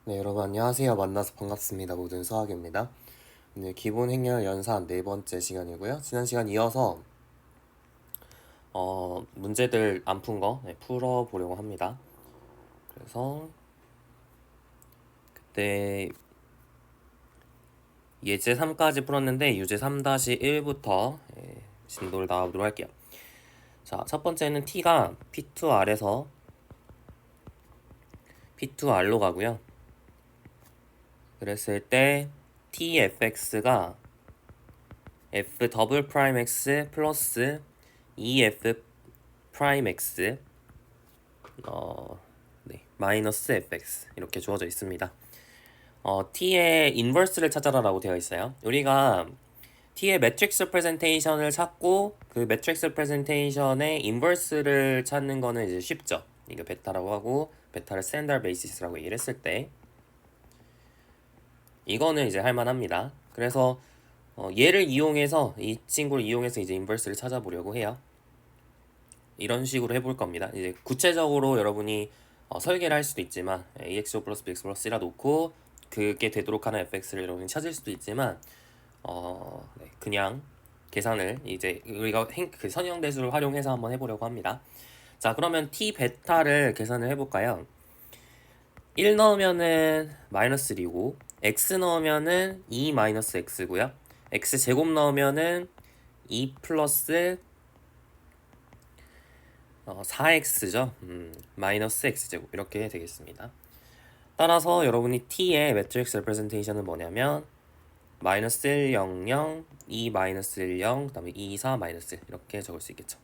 네, 여러분 안녕하세요. 만나서 반갑습니다. 모든 수학입니다. 오늘 기본 행렬 연산 네 번째 시간이고요. 지난 시간 이어서 문제들 안 푼 거 풀어보려고 합니다. 그래서 그때 예제 3까지 풀었는데 유제 3-1부터 진도를 나가보도록 할게요. 자, 첫 번째는 t가 p2r에서 p2r로 가고요. 그랬을 때 tfx가 f 더블 프라임 x 플러스 ef 프라임 x 마이너스 fx 이렇게 주어져 있습니다. t의 인버스를 찾아라라고 되어 있어요. 우리가 t의 매트릭스 프레젠테이션을 찾고 그 매트릭스 프레젠테이션의 인버스를 찾는 거는 이제 쉽죠. 이거 베타라고 하고 베타를 스탠다드 베이시스라고 얘기를 했을 때 이거는 이제 할만합니다. 그래서 얘를 이용해서 이 친구를 이용해서 이제 인버스를 찾아보려고 해요. 이런 식으로 해볼 겁니다. 이제 구체적으로 여러분이 설계를 할 수도 있지만 AX5 플러스 BX 플러스 C라 놓고 그게 되도록 하는 fx를 여러분이 찾을 수도 있지만 그냥 계산을 이제 우리가 그 선형대수를 활용해서 한번 해보려고 합니다. 자, 그러면 t 베타를 계산을 해볼까요? 1 넣으면은 마이너스 1이고 x 넣으면은 2 마이너스 x고요. x 제곱 넣으면은 2 플러스 4x죠. 마이너스 x제곱 이렇게 되겠습니다. 따라서 여러분이 t의 매트릭스 레프레젠테이션은 뭐냐면 마이너스 1, 0, 0, 2 마이너스 1, 0, 그 다음에 2, 4 마이너스 1 이렇게 적을 수 있겠죠.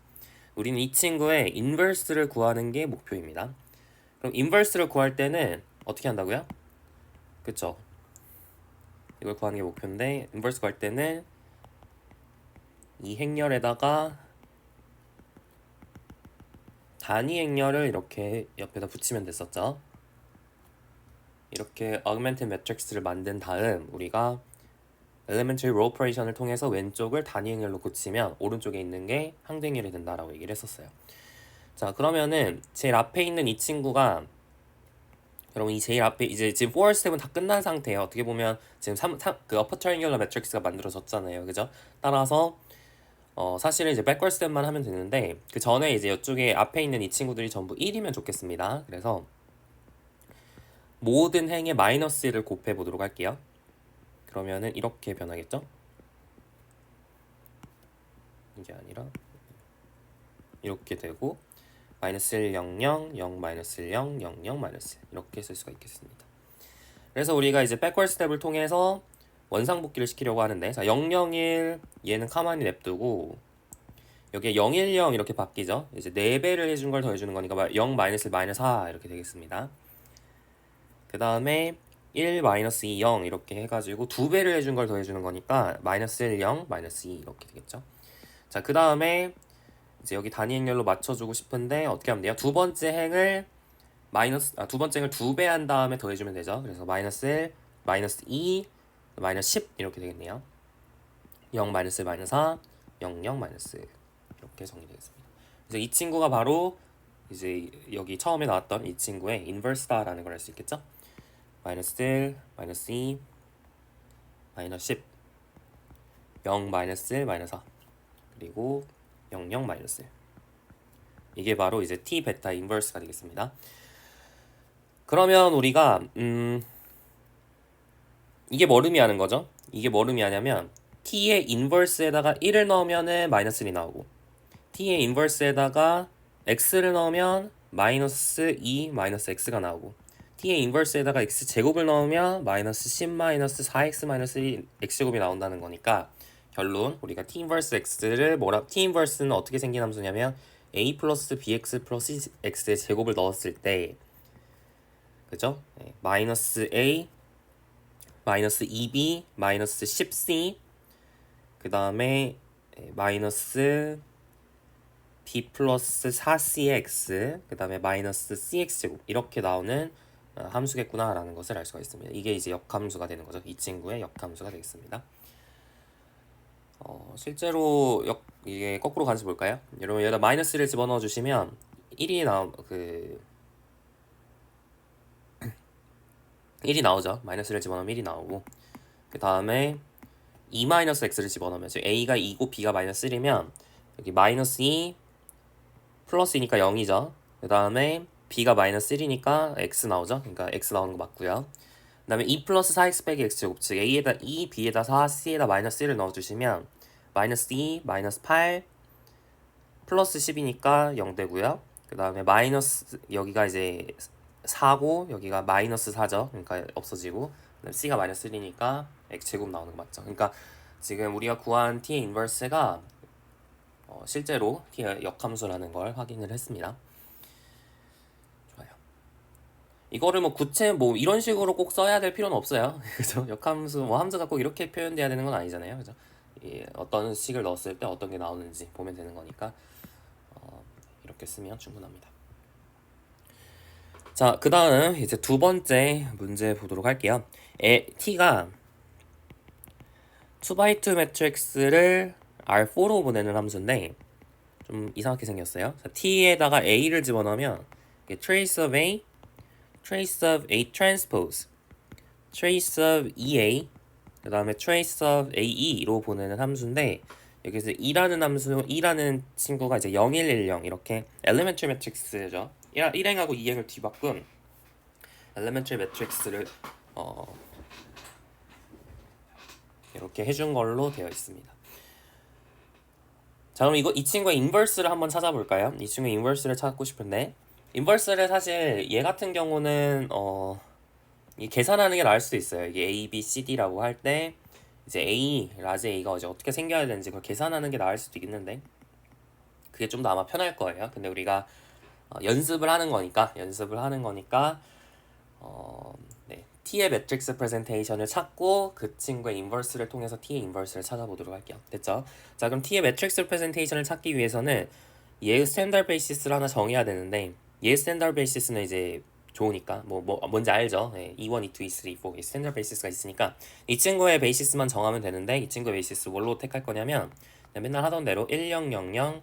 우리는 이 친구의 인버스를 구하는 게 목표입니다. 그럼 인버스를 구할 때는 어떻게 한다고요? 그쵸? 이걸 구하는 게 목표인데 인버스 구할 때는 이 행렬에다가 단위 행렬을 이렇게 옆에다 붙이면 됐었죠. 이렇게 augmented matrix를 만든 다음 우리가 elementary row operation을 통해서 왼쪽을 단위 행렬로 고치면 오른쪽에 있는 게 항등렬이 된다라고 얘기를 했었어요. 자, 그러면은 제일 앞에 있는 이 친구가 여러분 이 제일 앞에 이제 지금 4 스텝은 다 끝난 상태예요. 어떻게 보면 지금 그 upper triangular matrix가 만들어졌잖아요. 그죠? 따라서 사실은 이제 backward step만 하면 되는데 그 전에 이제 이쪽에 앞에 있는 이 친구들이 전부 1이면 좋겠습니다. 그래서 모든 행에 마이너스 1을 곱해 보도록 할게요. 그러면은 이렇게 변하겠죠? 이게 아니라 이렇게 되고 마이너스 1, 0, 0, 0, 마이너스 1, 0, 0, 0, 마이너스 1 이렇게 쓸 수가 있겠습니다. 그래서 우리가 이제 백월드 스텝을 통해서 원상복귀를 시키려고 하는데 자 0, 0, 1 얘는 가만히 냅두고 여기에 0, 1, 0 이렇게 바뀌죠. 이제 4배를 해준 걸 더해주는 거니까 0, 마이너스 1, 마이너스 4 이렇게 되겠습니다. 그 다음에 1, 마이너스 2, 0 이렇게 해가지고 2배를 해준 걸 더해주는 거니까 마이너스 1, 0, 마이너스 2 이렇게 되겠죠. 자, 그 다음에 이제 여기 단위 행렬로 맞춰주고 싶은데 어떻게 하면 돼요? 두 번째 행을 두 번째 행을 2배 한 다음에 더해주면 되죠. 그래서 마이너스 1, 마이너스 2, 마이너스 10 이렇게 되겠네요. 0, 마이너스 1, 마이너스 4, 0, 0, 마이너스 1 이렇게 정리되겠습니다. 그래서 이 친구가 바로 이제 여기 처음에 나왔던 이 친구의 인버스다라는 걸 알 수 있겠죠? 마이너스 1, 마이너스 2, 마이너스 10, 0, 마이너스 1, 마이너스 4 그리고 0, 0, 마이너스 1 이게 바로 이제 t 베타 인버스가 되겠습니다. 그러면 우리가 이게 뭘 의미하는 거죠? 이게 뭘 의미하냐면 t의 인버스에다가 1을 넣으면은 마이너스 1이 나오고 t의 인버스에다가 x를 넣으면 마이너스 2 마이너스 x가 나오고 t의 인버스에다가 x 제곱을 넣으면 마이너스 10 마이너스 4x 마이너스 1 x제곱이 나온다는 거니까 결론 우리가 t 인버스 x를 t 인버스는 어떻게 생긴 함수냐면 a 플러스 bx 플러스 x의 제곱을 넣었을 때 그죠? 마이너스 a 마이너스 2b 마이너스 10c 그 다음에 마이너스 b 플러스 4cx 그 다음에 마이너스 cx제곱 이렇게 나오는 함수겠구나 라는 것을 알 수가 있습니다. 이게 이제 역함수가 되는 거죠. 이 친구의 역함수가 되겠습니다. 실제로 이게 거꾸로 가는지 볼까요? 여러분 여기다 마이너스를 집어넣어 주시면 1이 1이 나오죠. 마이너스를 집어넣으면 1이 나오고, 그 다음에 2-x를 집어넣으면, 즉 a가 2고 b가 마이너스 1이면 여기 마이너스 2 플러스 2니까 0이죠. 그 다음에 b가 마이너스 1이니까 x 나오죠. 그러니까 x 나오는 거 맞고요. 그 다음에 2 플러스 4x 빼기 x제곱, 즉 a에다 2, b에다 4, c에다 마이너스 1을 넣어주시면 마이너스 2, 마이너스 8 플러스 10이니까 0 되고요. 그 다음에 마이너스 여기가 이제 4고 여기가 마이너스 4죠. 그러니까 없어지고, 그다음에 c가 마이너스 1이니까 x제곱 나오는 거 맞죠. 그러니까 지금 우리가 구한 t의 인버스가 실제로 t의 역함수라는 걸 확인을 했습니다. 좋아요. 이거를 뭐 구체 뭐 이런 식으로 꼭 써야 될 필요는 없어요. 그죠? 역함수 뭐 함수가 꼭 이렇게 표현돼야 되는 건 아니잖아요. 그죠? 어떤 식을 넣었을 때 어떤 게 나오는지 보면 되는 거니까 이렇게 쓰면 충분합니다. 자, 그 다음 이제 두 번째 문제 보도록 할게요. t가 2x2 매트릭스를 R4로 보내는 함수인데 좀 이상하게 생겼어요. 자, t에다가 a를 집어넣으면 trace of a, trace of a transpose, trace of ea, 그 다음에 trace of ae로 보내는 함수인데, 여기서 e라는 함수, e라는 친구가 이제 0, 1, 1, 0 이렇게 elementary matrix죠. 1행하고 2행을 뒤바꾼 elementary matrix를 이렇게 해준 걸로 되어 있습니다. 자, 그럼 이 친구의 인버스를 한번 찾아볼까요? 이 친구의 인버스를 찾고 싶은데, 인버스를 사실 얘 같은 경우는 이 계산하는 게 나을 수도 있어요. 이게 A, B, C, D라고 할 때 이제 A, 라지 A가 이제 어떻게 생겨야 되는지 그걸 계산하는 게 나을 수도 있는데, 그게 좀 더 아마 편할 거예요. 근데 우리가 연습을 하는 거니까 네, T의 매트릭스 프레젠테이션을 찾고 그 친구의 인버스를 통해서 T의 인버스를 찾아보도록 할게요. 됐죠? 자, 그럼 T의 매트릭스 프레젠테이션을 찾기 위해서는 얘의 스탠다드 베이시스를 하나 정해야 되는데, 얘의 스탠다드 베이시스는 이제 좋으니까 뭔지 알죠? 네, E1, E2, E3, E4 스탠다드 베이시스가 있으니까 이 친구의 베이시스만 정하면 되는데, 이 친구의 베이시스 뭘로 택할 거냐면 맨날 하던 대로 1000, 0100,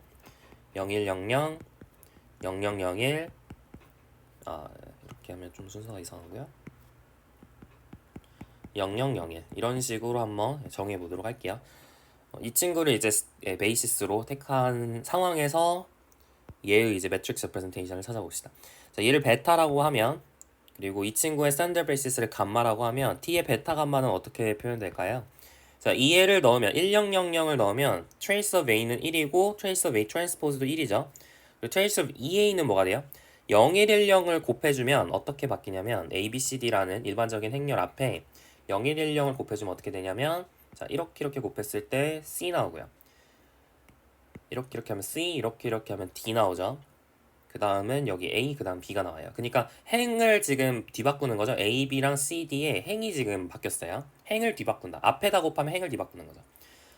0001 이렇게 하면 좀 순서가 이상하고요. 0001 이런 식으로 한번 정해 보도록 할게요. 이 친구를 이제 베이시스로 택한 상황에서 얘의 이제 매트릭스 프레젠테이션을 찾아봅시다. 자, 얘를 베타라고 하면, 그리고 이 친구의 스탠더드 베이시스를 감마라고 하면 t의 베타 감마는 어떻게 표현될까요? 자, 이 애를 넣으면 1000을 넣으면 trace of a는 1이고 trace of a transpose도 1이죠. 그리고 trace of ea는 뭐가 돼요? 0110을 곱해주면 어떻게 바뀌냐면 a, b, c, d라는 일반적인 행렬 앞에 0110을 곱해주면 어떻게 되냐면, 자, 이렇게 곱했을 때 c 나오고요. 이렇게 하면 c, 이렇게 하면 d 나오죠. 그 다음은 여기 a, 그 다음 b가 나와요. 그러니까 행을 지금 뒤바꾸는 거죠. a, b랑 c, d의 행이 지금 바뀌었어요. 행을 뒤바꾼다. 앞에다 곱하면 행을 뒤바꾸는 거죠.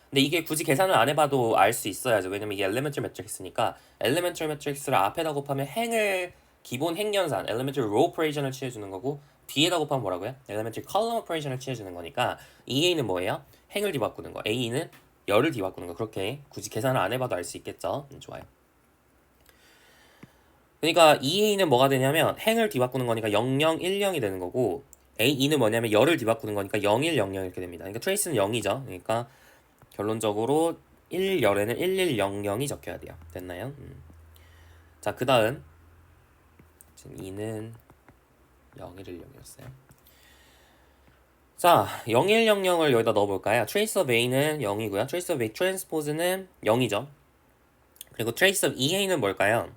근데 이게 굳이 계산을 안 해봐도 알 수 있어야죠. 왜냐면 이게 elementary matrix니까 elementary matrix를 앞에다 곱하면 행을 기본 행연산 elementary row operation을 취해주는 거고, 뒤에다 곱하면 뭐라고요? elementary column operation을 취해주는 거니까 이 a는 뭐예요? 행을 뒤바꾸는 거. a는 열을 뒤바꾸는 거. 그렇게 굳이 계산을 안 해봐도 알 수 있겠죠. 좋아요. 그러니까 2a는 뭐가 되냐면 행을 뒤바꾸는 거니까 0010이 되는 거고, a는 뭐냐면 열을 뒤바꾸는 거니까 0100 이렇게 됩니다. 그러니까 트레이스는 0이죠. 그러니까 결론적으로 1열에는 1100이 적혀야 돼요. 됐나요? 자, 그 다음 지금 2는 0110이었어요. 자, 0100을 여기다 넣어볼까요? trace of a는 0이고요. trace of a transpose는 0이죠. 그리고 trace of ea는 뭘까요?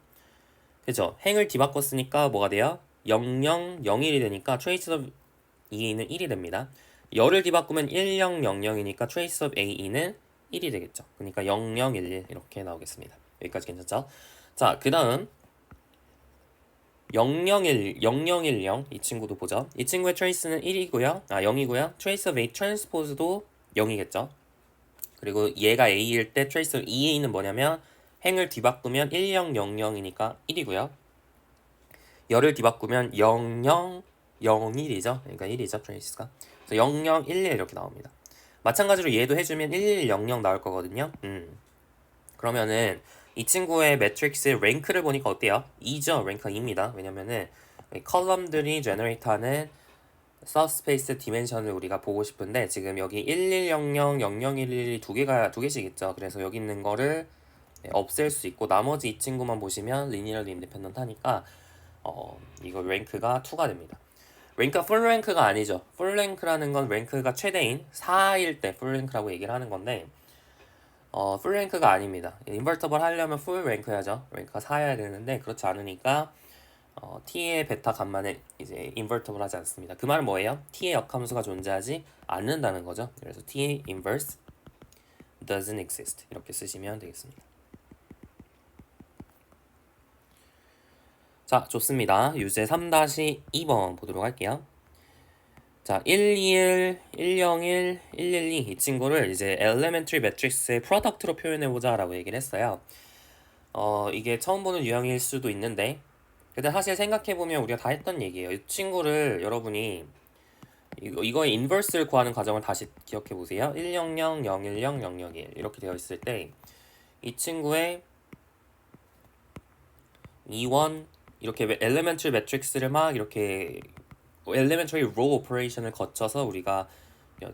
그죠? 행을 뒤바꿨으니까 뭐가 돼요? 0001이 되니까 trace of e는 1이 됩니다. 열을 뒤바꾸면 1000이니까 trace of a는 1이 되겠죠. 그러니까 0011 이렇게 나오겠습니다. 여기까지 괜찮죠? 자, 그 다음 0010 이 친구도 보죠. 이 친구의 trace는 1이고요. 0이고요. trace of a transpose도 0이겠죠. 그리고 얘가 a일 때 trace of ea는 뭐냐면 행을 뒤바꾸면 1000이니까 1이고요. 열을 뒤바꾸면 0001이죠. 그러니까 1이죠. trace가. 그래서 0011 이렇게 나옵니다. 마찬가지로 얘도 해주면 1100 나올 거거든요. 그러면은 이 친구의 매트릭스의 랭크를 보니까 어때요? 2죠. 랭크가 2입니다. 왜냐면은 컬럼들이 제너레이트하는 서브스페이스 디멘션을 우리가 보고 싶은데 지금 여기 1100, 0011이 두 개씩 있죠. 그래서 여기 있는 거를 없앨 수 있고 나머지 이 친구만 보시면 리니어리 인디펜던트 하니까 이거 랭크가 2가 됩니다. 랭크가 풀 랭크가 아니죠. 풀 랭크라는 건 랭크가 최대인 4일 때 풀 랭크라고 얘기를 하는 건데 풀 랭크가 아닙니다. 인버터블 하려면 풀 랭크 해야죠. 랭크가 4여야 되는데 그렇지 않으니까 t의 베타 값만에 이제 인버터블 하지 않습니다. 그 말은 뭐예요? t의 역함수가 존재하지 않는다는 거죠. 그래서 t inverse doesn't exist 이렇게 쓰시면 되겠습니다. 자, 좋습니다. 유제 3-2번 보도록 할게요. 자, 121, 101, 112 이 친구를 이제 elementary matrix의 product로 표현해보자 라고 얘기를 했어요. 이게 처음 보는 유형일 수도 있는데 근데 사실 생각해보면 우리가 다 했던 얘기예요. 이 친구를 여러분이 이거의 인버스를 구하는 과정을 다시 기억해보세요. 100, 010, 001 이렇게 되어 있을 때 이 친구의 2원 이렇게 elementary matrix를 막 이렇게 elementary row operation을 거쳐서 우리가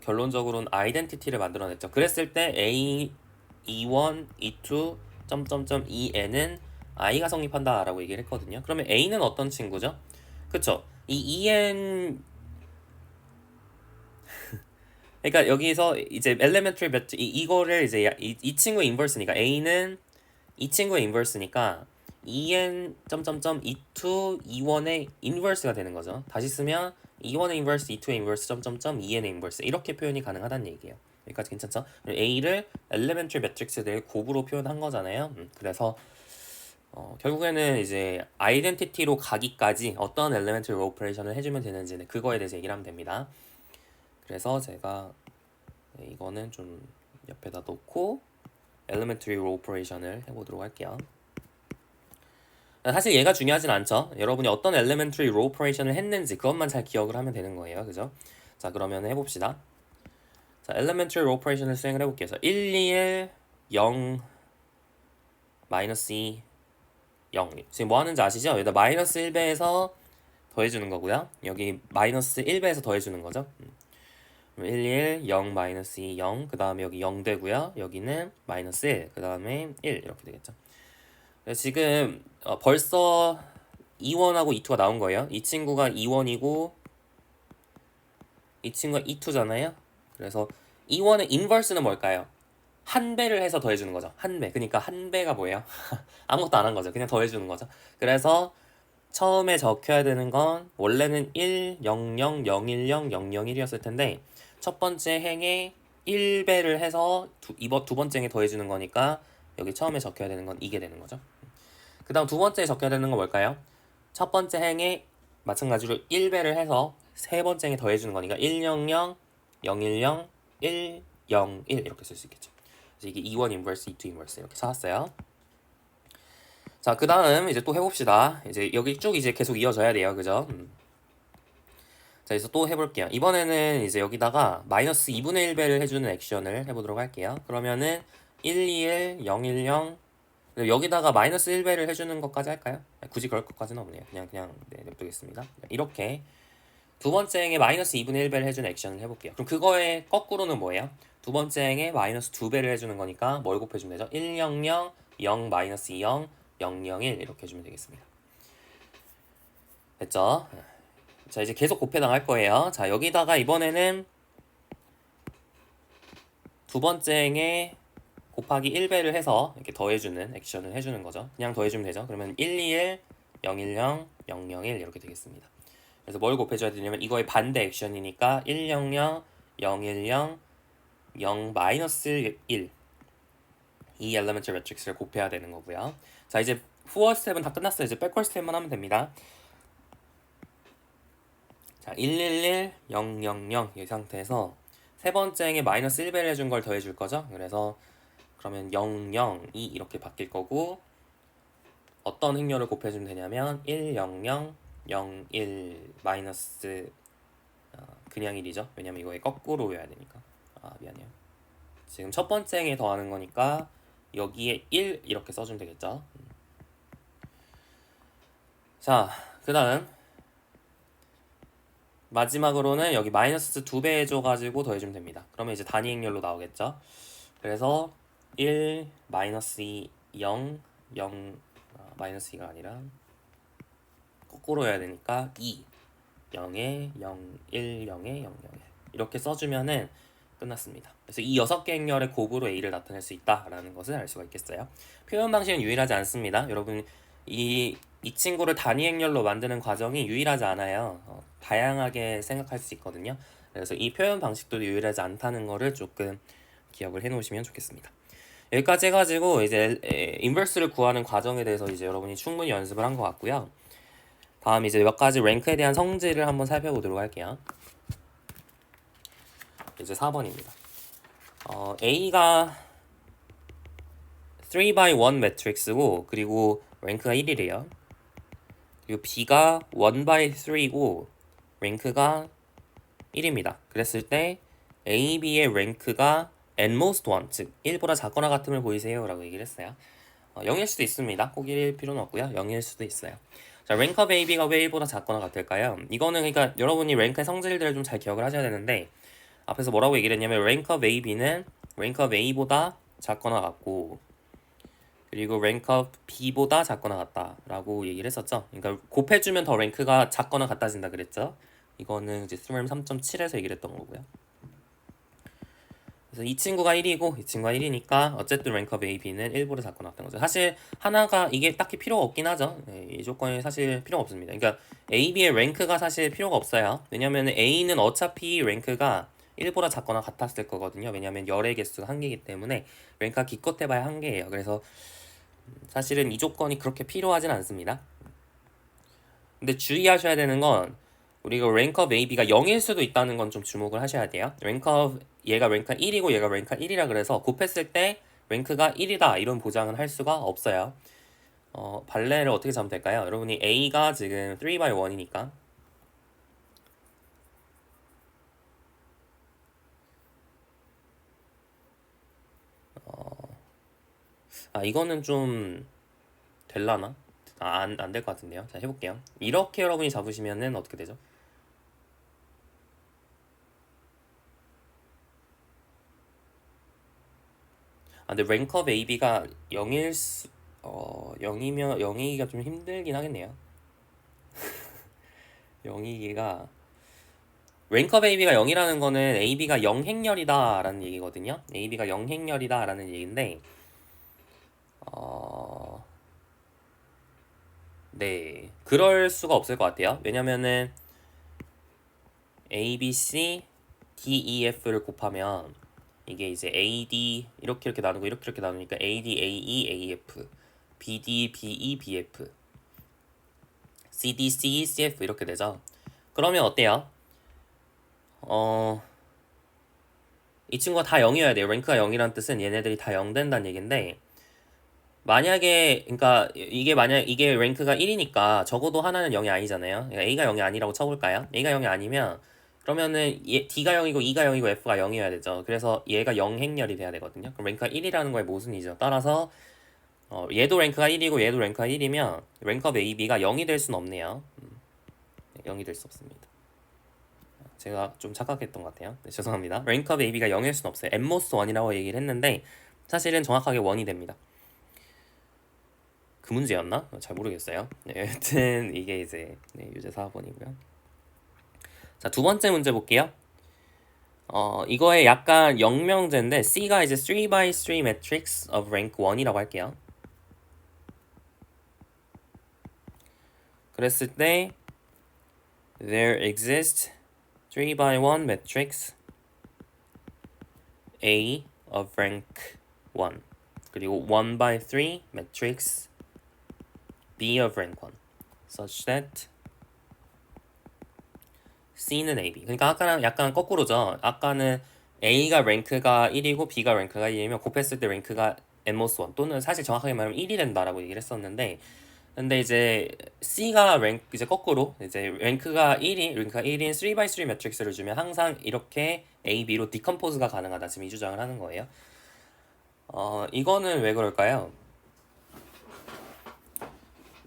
결론적으로는 아이덴티티를 만들어냈죠. 그랬을 때 A, E1, E2, 점점점 EN은 I가 성립한다 라고 얘기를 했거든요. 그러면 A는 어떤 친구죠? 그쵸? 이 EN 그러니까 여기서 이제 elementary 이거를 이제 이 친구의 인버스니까 A는 이 친구의 인버스니까 EN 점점점 E2, E1의 인버스가 되는 거죠. 다시 쓰면 E1의 인버스, E2의 인버스 점점점 EN의 인버스 이렇게 표현이 가능하다는 얘기예요. 여기까지 괜찮죠? A를 elementary matrix들 곱으로 표현한 거잖아요. 그래서 결국에는 이제 아이덴티티로 가기까지 어떤 elementary row operation을 해주면 되는지 그거에 대해서 얘기를 하면 됩니다. 그래서 제가 이거는 좀 옆에다 놓고 elementary row operation을 해보도록 할게요. 사실 얘가 중요하진 않죠. 여러분이 어떤 elementary row operation을 했는지 그것만 잘 기억을 하면 되는 거예요. 그죠? 자, 그러면 해봅시다. 자, elementary row operation을 수행을 해볼게요. 121, 0, 마이너스 2, 0. 지금 뭐 하는지 아시죠? 여기다 마이너스 1배에서 더해주는 거고요. 여기 마이너스 1배에서 더해주는 거죠. 1, 0, 마이너스 2, 0. 그 다음에 여기 0 되고요. 여기는 마이너스 1. 그 다음에 1. 이렇게 되겠죠. 지금 벌써 2원하고 2투가 나온 거예요. 이 친구가 2원이고 이 친구가 2투잖아요. 그래서 2원의 인버스는 뭘까요? 한 배를 해서 더해주는 거죠. 한 배. 그러니까 한 배가 뭐예요? 아무것도 안 한 거죠. 그냥 더해주는 거죠. 그래서 처음에 적혀야 되는 건 원래는 1, 0, 0, 0, 1, 0, 0, 0, 1이었을 텐데 첫 번째 행에 1배를 해서 두 번째 행에 더해주는 거니까 여기 처음에 적혀야 되는 건 이게 되는 거죠. 그 다음 두 번째에 적혀야 되는 건 뭘까요? 첫 번째 행에 마찬가지로 1배를 해서 세 번째 행에 더해주는 거니까 100, 010, 101 이렇게 쓸 수 있겠죠. 그래서 이게 2원 인버스, 2투 인버스 이렇게 찾았어요. 자, 그 다음 이제 또 해봅시다. 이제 여기 쭉 이제 계속 이어져야 돼요. 그죠? 자, 그래서 또 해볼게요. 이번에는 이제 여기다가 마이너스 2분의 1배를 해주는 액션을 해보도록 할게요. 그러면은 121, 010 여기다가 마이너스 1배를 해주는 것까지 할까요? 굳이 그럴 것까지는 없네요. 그냥 네, 냅두겠습니다. 이렇게 두 번째 행에 마이너스 2분의 1배를 해주는 액션을 해볼게요. 그럼 그거의 거꾸로는 뭐예요? 두 번째 행에 마이너스 2배를 해주는 거니까 뭘 곱해주면 되죠? 100, 0 마이너스 20, 001 이렇게 해주면 되겠습니다. 됐죠? 자, 이제 계속 곱해 나갈 거예요. 자, 여기다가 이번에는 두 번째 행에 곱하기 1배를 해서 이렇게 더해주는 액션을 해주는 거죠. 그냥 더해주면 되죠. 그러면 121, 010, 001 이렇게 되겠습니다. 그래서 뭘 곱해줘야 되냐면 이거의 반대 액션이니까 100, 010, 0 마이너스 1 이 엘리멘트 매트릭스를 곱해야 되는 거고요. 자, 이제 후어 스텝은 다 끝났어요. 이제 백월 스텝만 하면 됩니다. 자, 111, 000 이 상태에서 세 번째 행에 마이너스 1배를 해준 걸 더해줄 거죠. 그래서 그러면 002 이렇게 바뀔 거고 어떤 행렬을 곱해주면 되냐면 100, 01 마이너스 그냥 1이죠. 왜냐면 이거에 거꾸로 외워야 되니까. 아, 미안해요. 지금 첫 번째 행에 더하는 거니까 여기에 1 이렇게 써주면 되겠죠. 자, 그 다음 마지막으로는 여기 마이너스 2배 해줘가지고 더해주면 됩니다. 그러면 이제 단위 행렬로 나오겠죠. 그래서 1, 마이너스 2, 0, 0, 마이너스 2가 아니라 거꾸로 해야 되니까 2, 0에 0, 1, 0에 0, 0에 이렇게 써주면은 끝났습니다. 그래서 이 6개 행렬의 곱으로 A를 나타낼 수 있다라는 것을 알 수가 있겠어요. 표현 방식은 유일하지 않습니다. 여러분 이 친구를 단위 행렬로 만드는 과정이 유일하지 않아요. 다양하게 생각할 수 있거든요. 그래서 이 표현 방식도 유일하지 않다는 거를 조금 기억을 해 놓으시면 좋겠습니다. 여기까지 해가지고 이제 인버스를 구하는 과정에 대해서 이제 여러분이 충분히 연습을 한 것 같고요. 다음 이제 몇 가지 랭크에 대한 성질을 한번 살펴보도록 할게요. 이제 4번입니다. A가 3x1 매트릭스고 그리고 랭크가 1이래요. 그리고 B가 1x3고 랭크가 1입니다. 그랬을 때 A, B의 랭크가 nmost 1, 즉 1보다 작거나 같음을 보이세요 라고 얘기를 했어요. 0일 수도 있습니다. 꼭 1일 필요는 없고요. 0일 수도 있어요. 자, 랭크 of AB가 왜 1보다 작거나 같을까요? 이거는 그러니까 여러분이 랭크의 성질들을 좀 잘 기억을 하셔야 되는데 앞에서 뭐라고 얘기를 했냐면 랭크 of AB는 랭크 of A보다 작거나 같고 그리고 랭크 of B보다 작거나 같다라고 얘기를 했었죠. 그러니까 곱해주면 더 랭크가 작거나 같아진다 그랬죠. 이거는 이제 스트림 3.7에서 얘기를 했던 거고요. 그래서 이 친구가 1이고 이 친구가 1이니까 어쨌든 랭크 of A, B는 1보다 작거나 같다는 거죠. 사실 하나가 이게 딱히 필요가 없긴 하죠. 이 조건이 사실 필요가 없습니다. 그러니까 A, B의 랭크가 사실 필요가 없어요. 왜냐면 A는 어차피 랭크가 1보다 작거나 같았을 거거든요. 왜냐면 열의 개수가 1개이기 때문에 랭크가 기껏 해봐야 1개예요. 그래서 사실은 이 조건이 그렇게 필요하진 않습니다. 근데 주의하셔야 되는 건 우리가 랭크 of A, B가 0일 수도 있다는 건 좀 주목을 하셔야 돼요. 얘가 랭크가 1이고 얘가 랭크가 1이라 그래서 곱했을 때 랭크가 1이다 이런 보장은 할 수가 없어요. 발레를 어떻게 잡으면 될까요? 여러분이 A가 지금 3x1이니까 이거는 좀 될라나? 안 될 것 같은데요. 자, 해볼게요. 이렇게 여러분이 잡으시면은 어떻게 되죠? 근데 랭크 of AB가 0이면 0이기가 좀 힘들긴 하겠네요. 0이기가 랭크 of AB가 0이라는 거는 AB가 0행렬이다 라는 얘기거든요. AB가 0행렬이다 라는 얘기인데 네, 그럴 수가 없을 것 같아요. 왜냐면은 A, B, C, D, E, F를 곱하면 이게 이제 A, D 이렇게 나누고 이렇게 나누니까 A, D, A, E, A, F, B, D, B, E, B, F, C, D, C, E, C, F 이렇게 되죠. 그러면 어때요? 이 친구가 다 0이어야 돼요. 랭크가 0이란 뜻은 얘네들이 다 0 된다는 얘긴데 만약에 그러니까 이게 랭크가 1이니까 적어도 하나는 0이 아니잖아요. 그러니까 A가 0이 아니라고 쳐볼까요? A가 0이 아니면 그러면은 D가 0이고 E가 0이고 F가 0이어야 되죠. 그래서 얘가 0행렬이 돼야 되거든요. 그럼 랭크가 1이라는 거의 모순이죠. 따라서 얘도 랭크가 1이고 얘도 랭크가 1이면 랭크 of A, B가 0이 될 수는 없네요. 0이 될 수 없습니다. 제가 좀 착각했던 것 같아요. 네, 죄송합니다. 랭크 of A, B가 0일 수는 없어요. n모스 1이라고 얘기를 했는데 사실은 정확하게 1이 됩니다. 그 문제였나? 잘 모르겠어요. 네, 여튼 이게 이제 유제 4번이고요. 자, 두 번째 문제 볼게요. 이거에 약간 영명제인데 C가 이제 3x3 matrix of rank 1이라고 할게요. 그랬을 때 there exists 3x1 matrix A of rank 1 그리고 1x3 matrix B of rank 1 such that C는 AB. 그러니까 아까랑 약간 거꾸로죠. 아까는 A가 랭크가 1이고 B가 랭크가 1이면 곱했을 때 랭크가 n모스1 또는 사실 정확하게 말하면 1이 된다라고 얘기를 했었는데 근데 이제 C가 이제 거꾸로 이제 랭크가 1인 3x3 매트릭스를 주면 항상 이렇게 A, B로 디컴포즈가 가능하다 지금 이 주장을 하는 거예요. 이거는 왜 그럴까요?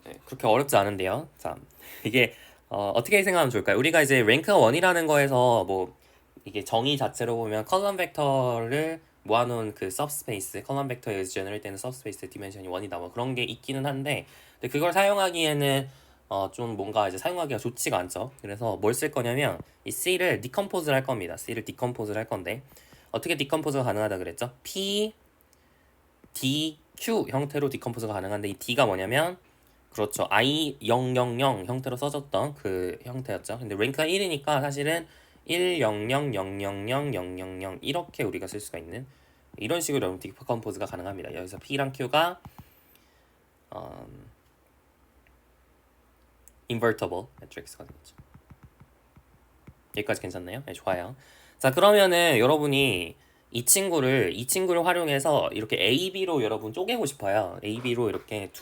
네, 그렇게 어렵지 않은데요. 자, 이게 어떻게 생각하면 좋을까요? 우리가 이제 랭크가 1이라는 거에서 뭐 이게 정의 자체로 보면 컬럼 벡터를 모아놓은 그 सब스페이스, 컬럼 벡터에 제너레이트 되는 सब스페이스 디멘션이 1이다 뭐 그런 게 있기는 한데, 근데 그걸 사용하기에는 좀 뭔가 이제 사용하기가 좋지가 않죠. 그래서 뭘 쓸 거냐면 이 C를 디컴포즈를 할 겁니다. C를 디컴포즈를 할 건데 어떻게 디컴포즈가 가능하다 그랬죠? P, D, Q 형태로 디컴포즈가 가능한데 이 D가 뭐냐면 그렇죠. I 000 형태로 써졌던 그 형태였죠. 근데 랭크가 1이니까 사실은 1 0 0 0 0 0 0 0 0 이렇게 우리가 쓸 수가 있는 이런 식으로 여러분 디컴포즈가 가능합니다. 여기서 P랑 Q가 invertible matrix가 되겠죠. 여기까지 괜찮나요? 네, 좋아요. 자, 그러면은 여러분이 이 친구를 활용해서 이렇게 A, B로 여러분 쪼개고 싶어요. A, B로 이렇게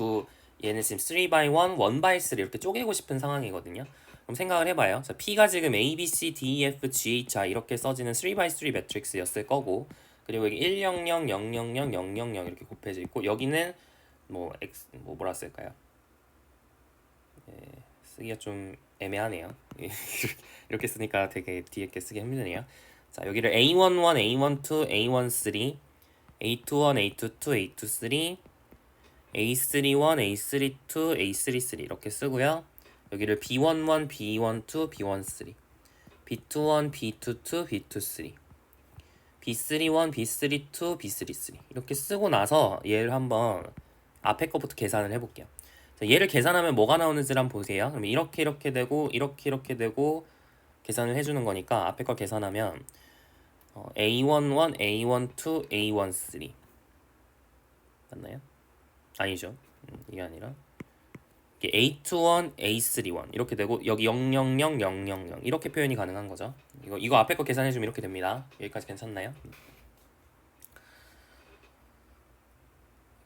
얘는 지금 3 by 1, 1 by 3 이렇게 쪼개고 싶은 상황이거든요. 그럼 생각을 해봐요. 자, P가 지금 A, B, C, D, E, F, G, H, I 이렇게 써지는 3 by 3 매트릭스였을 거고, 그리고 여기 1, 0, 0, 0, 0, 0, 0, 0, 0 이렇게 곱해져 있고, 여기는 뭐 X, 뭐라 쓸까요? 쓰기가 좀 애매하네요. 이렇게 쓰니까 되게 뒤에 게 쓰기 힘드네요. 자, 여기를 A11, A12, A13, A21, A22, A23, A31, A32, A33 이렇게 쓰고요. 여기를 B11, B12, B13, B21, B22, B23, B31, B32, B33 이렇게 쓰고 나서 얘를 한번 앞에 것부터 계산을 해볼게요. 자, 얘를 계산하면 뭐가 나오는지를 한번 보세요. 그럼 이렇게 되고 이렇게 되고 계산을 해주는 거니까 앞에 걸 계산하면 A11, A12, A13 맞나요? 아니죠. 이게 아니라 이게 A21, A31 이렇게 되고 여기 000, 000 이렇게 표현이 가능한 거죠. 이거 앞에 거 계산해주면 이렇게 됩니다. 여기까지 괜찮나요?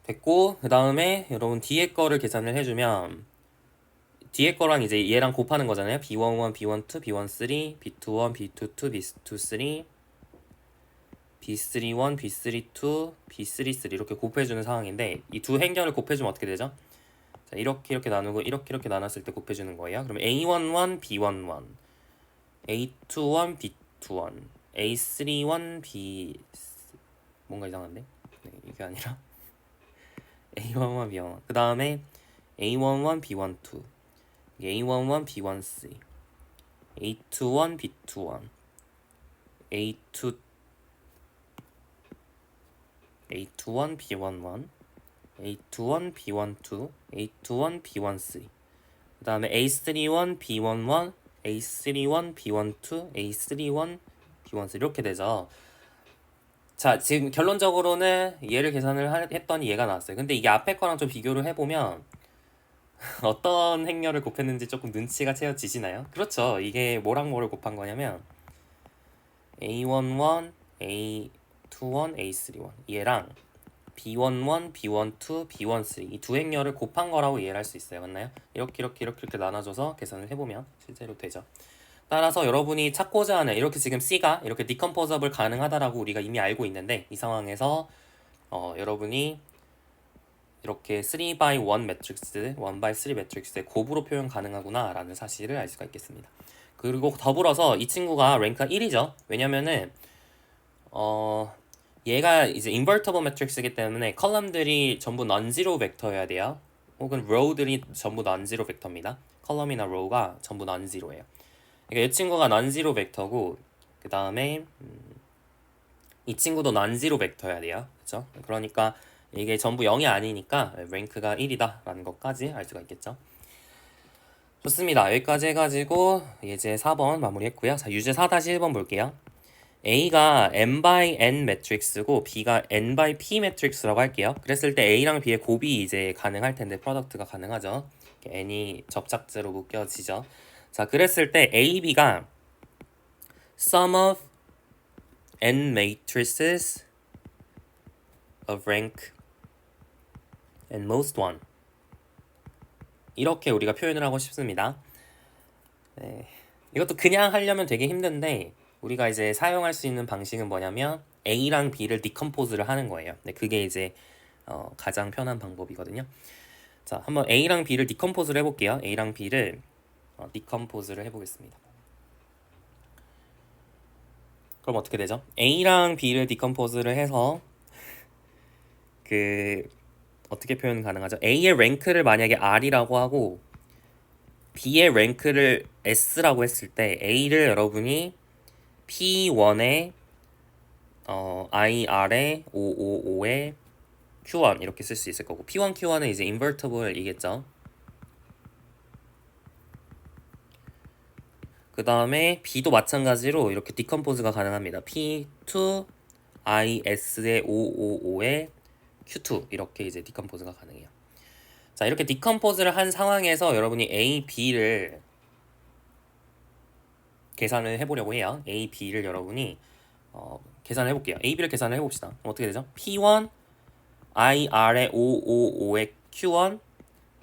됐고, 그 다음에 여러분 뒤에 거를 계산을 해주면 뒤에 거랑 이제 얘랑 곱하는 거잖아요. B11, B12, B13, B21, B22, B23, B31, B32, B33 이렇게 곱해주는 상황인데 이 두 행렬을 곱해주면 어떻게 되죠? 자, 이렇게 나누고 이렇게 나눴을 때 곱해주는 거예요. 그럼 A11, B11, A21, B21, A31, B 뭔가 이상한데? 네, 이게 아니라 A11, B11 그 다음에 A11, B12 A11, B13 A21, B21 A2 A21, B11 A21, B12 A21, B13 그 다음에 A31, B11 A31, B12 A31, B13 이렇게 되죠. 자, 지금 결론적으로는 얘를 계산을 했더니 얘가 나왔어요. 근데 이게 앞에 거랑 좀 비교를 해보면 어떤 행렬을 곱했는지 조금 눈치가 채워지시나요? 그렇죠. 이게 뭐랑 뭐를 곱한 거냐면 A11, A21, A31 얘랑 B11, B12, B13 이 두 행렬을 곱한 거라고 이해를 할 수 있어요. 맞나요? 이렇게 나눠줘서 계산을 해보면 실제로 되죠. 따라서 여러분이 찾고자 하는 이렇게 지금 C가 이렇게 디컴포저블 가능하다라고 우리가 이미 알고 있는데 이 상황에서 여러분이 이렇게 3 by 1 매트릭스, 1 by 3 매트릭스의 곱으로 표현 가능하구나 라는 사실을 알 수가 있겠습니다. 그리고 더불어서 이 친구가 랭크가 1이죠. 왜냐면은 얘가 이제 인버터블 매트릭스이기 때문에 컬럼들이 전부 non-zero 벡터여야 돼요. 혹은 row들이 전부 non-zero 벡터입니다. 컬럼이나 row가 전부 non-zero예요. 그러니까 이 친구가 non-zero 벡터고 그 다음에 이 친구도 non-zero 벡터여야 돼요. 그렇죠? 그러니까 이게 전부 0이 아니니까 랭크가 1이다 라는 것까지 알 수가 있겠죠. 좋습니다. 여기까지 해가지고 예제 4번 마무리했고요. 자, 유제 4-1번 볼게요. A가 n by n 매트릭스고 B가 n by p 매트릭스라고 할게요. 그랬을 때 A랑 B의 곱이 이제 가능할 텐데 프로덕트가 가능하죠. n이 접착제로 묶여지죠. 자, 그랬을 때 A, B가 sum of n matrices of rank and most one 이렇게 우리가 표현을 하고 싶습니다. 네. 이것도 그냥 하려면 되게 힘든데 우리가 이제 사용할 수 있는 방식은 뭐냐면 A랑 B를 디컴포즈를 하는 거예요. 네, 그게 이제 가장 편한 방법이거든요. 자, 한번 A랑 B를 디컴포즈를 해볼게요. A랑 B를 decompose를 해보겠습니다. 그럼 어떻게 되죠? A랑 B를 decompose를 해서 어떻게 표현 가능하죠? A의 랭크를 만약에 R이라고 하고 B의 랭크를 S라고 했을 때 A를 여러분이 P1에 IR에 555에 Q1 이렇게 쓸 수 있을 거고 P1, Q1은 이제 invertible이겠죠. 그 다음에 B도 마찬가지로 이렇게 decompose가 가능합니다. P2 IS에 555에 Q2 이렇게 이제 decompose가 가능해요. 자, 이렇게 decompose를 한 상황에서 여러분이 A, B를 계산을 해보려고 해요. A, B를 여러분이 계산을 해볼게요. A, B를 계산을 해봅시다. 그럼 어떻게 되죠? P1 IR에 555에 Q1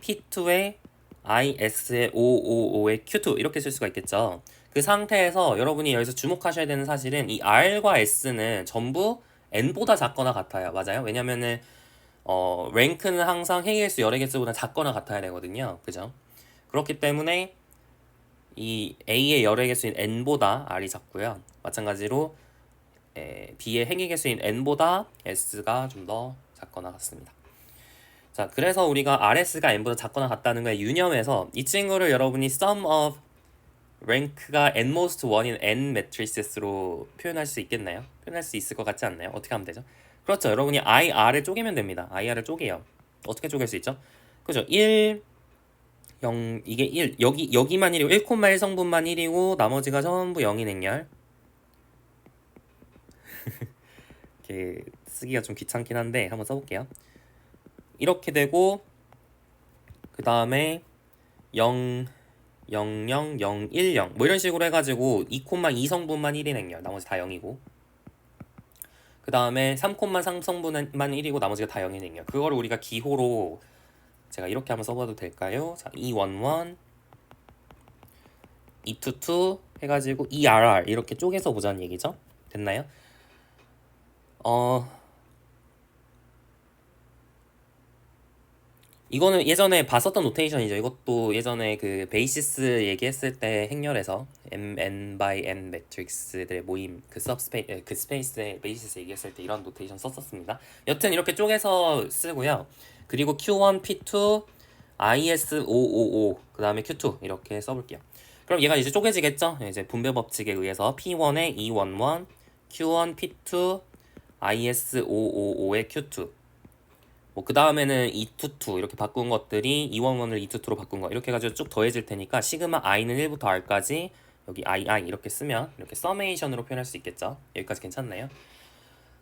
P2에 IS에 555에 Q2 이렇게 쓸 수가 있겠죠. 그 상태에서 여러분이 여기서 주목하셔야 되는 사실은 이 R과 S는 전부 N보다 작거나 같아요. 맞아요? 왜냐면은 랭크는 항상 행의 개수 열의 개수보다 작거나 같아야 되거든요. 그죠? 그렇기 때문에 이 A의 열의 개수인 N보다 R이 작고요. 마찬가지로 B의 행의 개수인 N보다 S가 좀 더 작거나 같습니다. 자, 그래서 우리가 RS가 N보다 작거나 같다는 거에 유념해서 이 친구를 여러분이 sum of rank가 n-most 1인 n 매트리스로 표현할 수 있겠나요? 표현할 수 있을 것 같지 않나요? 어떻게 하면 되죠? 그렇죠. 여러분이 IR을 쪼개면 됩니다. IR을 쪼개요. 어떻게 쪼갤 수 있죠? 그죠? 1, 0, 이게 1, 여기만 1이고 1,1 성분만 1이고 나머지가 전부 0인 행렬. 이렇게 쓰기가 좀 귀찮긴 한데 한번 써볼게요. 이렇게 되고 그 다음에 0, 0, 0, 0, 1, 0 뭐 이런 식으로 해가지고 2,2 성분만 1인 행렬 나머지 다 0이고 그 다음에 3,3 성분만 1이고 나머지가 다 0인 행렬 그거를 우리가 기호로 제가 이렇게 한번 써봐도 될까요? 자, E11, E22 해가지고 ERR 이렇게 쪼개서 보자는 얘기죠. 됐나요? 이거는 예전에 봤었던 노테이션이죠. 이것도 예전에 그 베이시스 얘기했을 때 행렬에서 n by n 매트릭스들의 모임 그 스페이스의 베이시스 얘기했을 때 이런 노테이션 썼었습니다. 여튼 이렇게 쪼개서 쓰고요. 그리고 Q1, P2, IS555 그 다음에 Q2 이렇게 써볼게요. 그럼 얘가 이제 쪼개지겠죠? 이제 분배 법칙에 의해서 P1에 E11, Q1, P2, IS555에 Q2 뭐 그 다음에는 E22 이렇게 바꾼 것들이 E11을 E22로 바꾼 거 이렇게 해가지고 쭉 더해질 테니까 시그마 i는 1부터 r까지 여기 II 이렇게 쓰면 이렇게 서메이션으로 표현할 수 있겠죠. 여기까지 괜찮나요?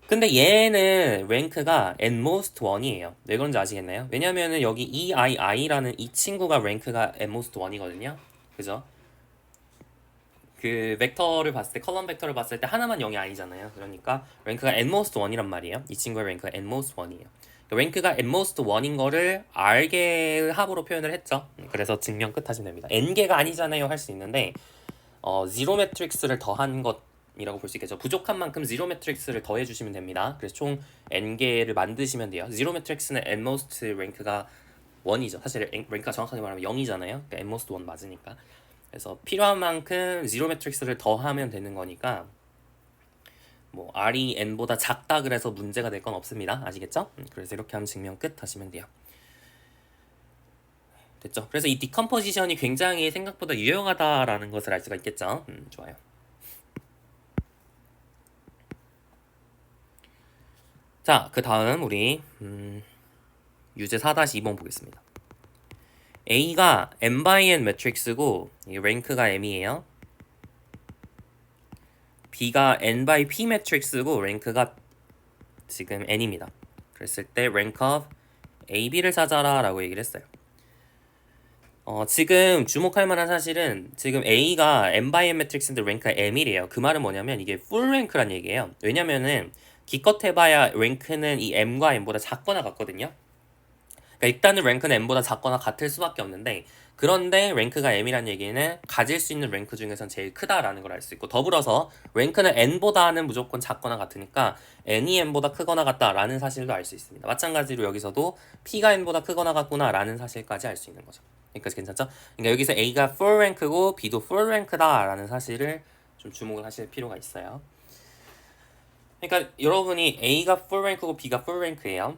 근데 얘는 랭크가 nmost 1이에요. 왜 그런지 아시겠나요? 왜냐면은 여기 EII라는 이 친구가 랭크가 nmost 1이거든요. 그죠? 그 벡터를 봤을 때 컬럼 벡터를 봤을 때 하나만 0이 아니잖아요. 그러니까 랭크가 nmost 1이란 말이에요. 이 친구의 랭크가 nmost 1이에요. 랭크가 nmost 1인 거를 r개의 합으로 표현을 했죠. 그래서 증명 끝 하시면 됩니다. n개가 아니잖아요 할 수 있는데 지로 매트릭스를 더한 것이라고 볼 수 있겠죠. 부족한 만큼 지로 매트릭스를 더해 주시면 됩니다. 그래서 총 n개를 만드시면 돼요. 지로 매트릭스는 nmost 랭크가 1이죠. 사실 랭크가 정확하게 말하면 0이잖아요. 그러니까 nmost 1 맞으니까. 그래서 필요한 만큼 지로 매트릭스를 더하면 되는 거니까 뭐 R이 N보다 작다 그래서 문제가 될 건 없습니다. 아시겠죠? 그래서 이렇게 하면 증명 끝 하시면 돼요. 됐죠? 그래서 이 디컴포지션이 굉장히 생각보다 유용하다라는 것을 알 수가 있겠죠? 좋아요. 자, 그 다음 우리 유제 4-2번 보겠습니다. A가 M by N 매트릭스고 랭크가 M이에요. B가 N by P 매트릭스고 랭크가 지금 N입니다. 그랬을 때 rank of A, B를 찾아라 라고 얘기를 했어요. 지금 주목할 만한 사실은 지금 A가 M by N 매트릭스인데 랭크가 M이래요. 그 말은 뭐냐면 이게 full rank란 얘기예요. 왜냐면은 기껏 해봐야 랭크는 이 M과 N보다 작거나 같거든요. 그러니까 일단은 랭크는 N보다 작거나 같을 수밖에 없는데 그런데 랭크가 m이란 얘기는 가질 수 있는 랭크 중에선 제일 크다라는 걸 알 수 있고, 더불어서 랭크는 n보다는 무조건 작거나 같으니까 n이 n보다 크거나 같다라는 사실도 알 수 있습니다. 마찬가지로 여기서도 p가 n보다 크거나 같구나라는 사실까지 알 수 있는 거죠. 여기까지 괜찮죠? 그러니까 여기서 a가 full rank고 b도 full rank다라는 사실을 좀 주목을 하실 필요가 있어요. 그러니까 여러분이 a가 full rank고 b가 full rank예요.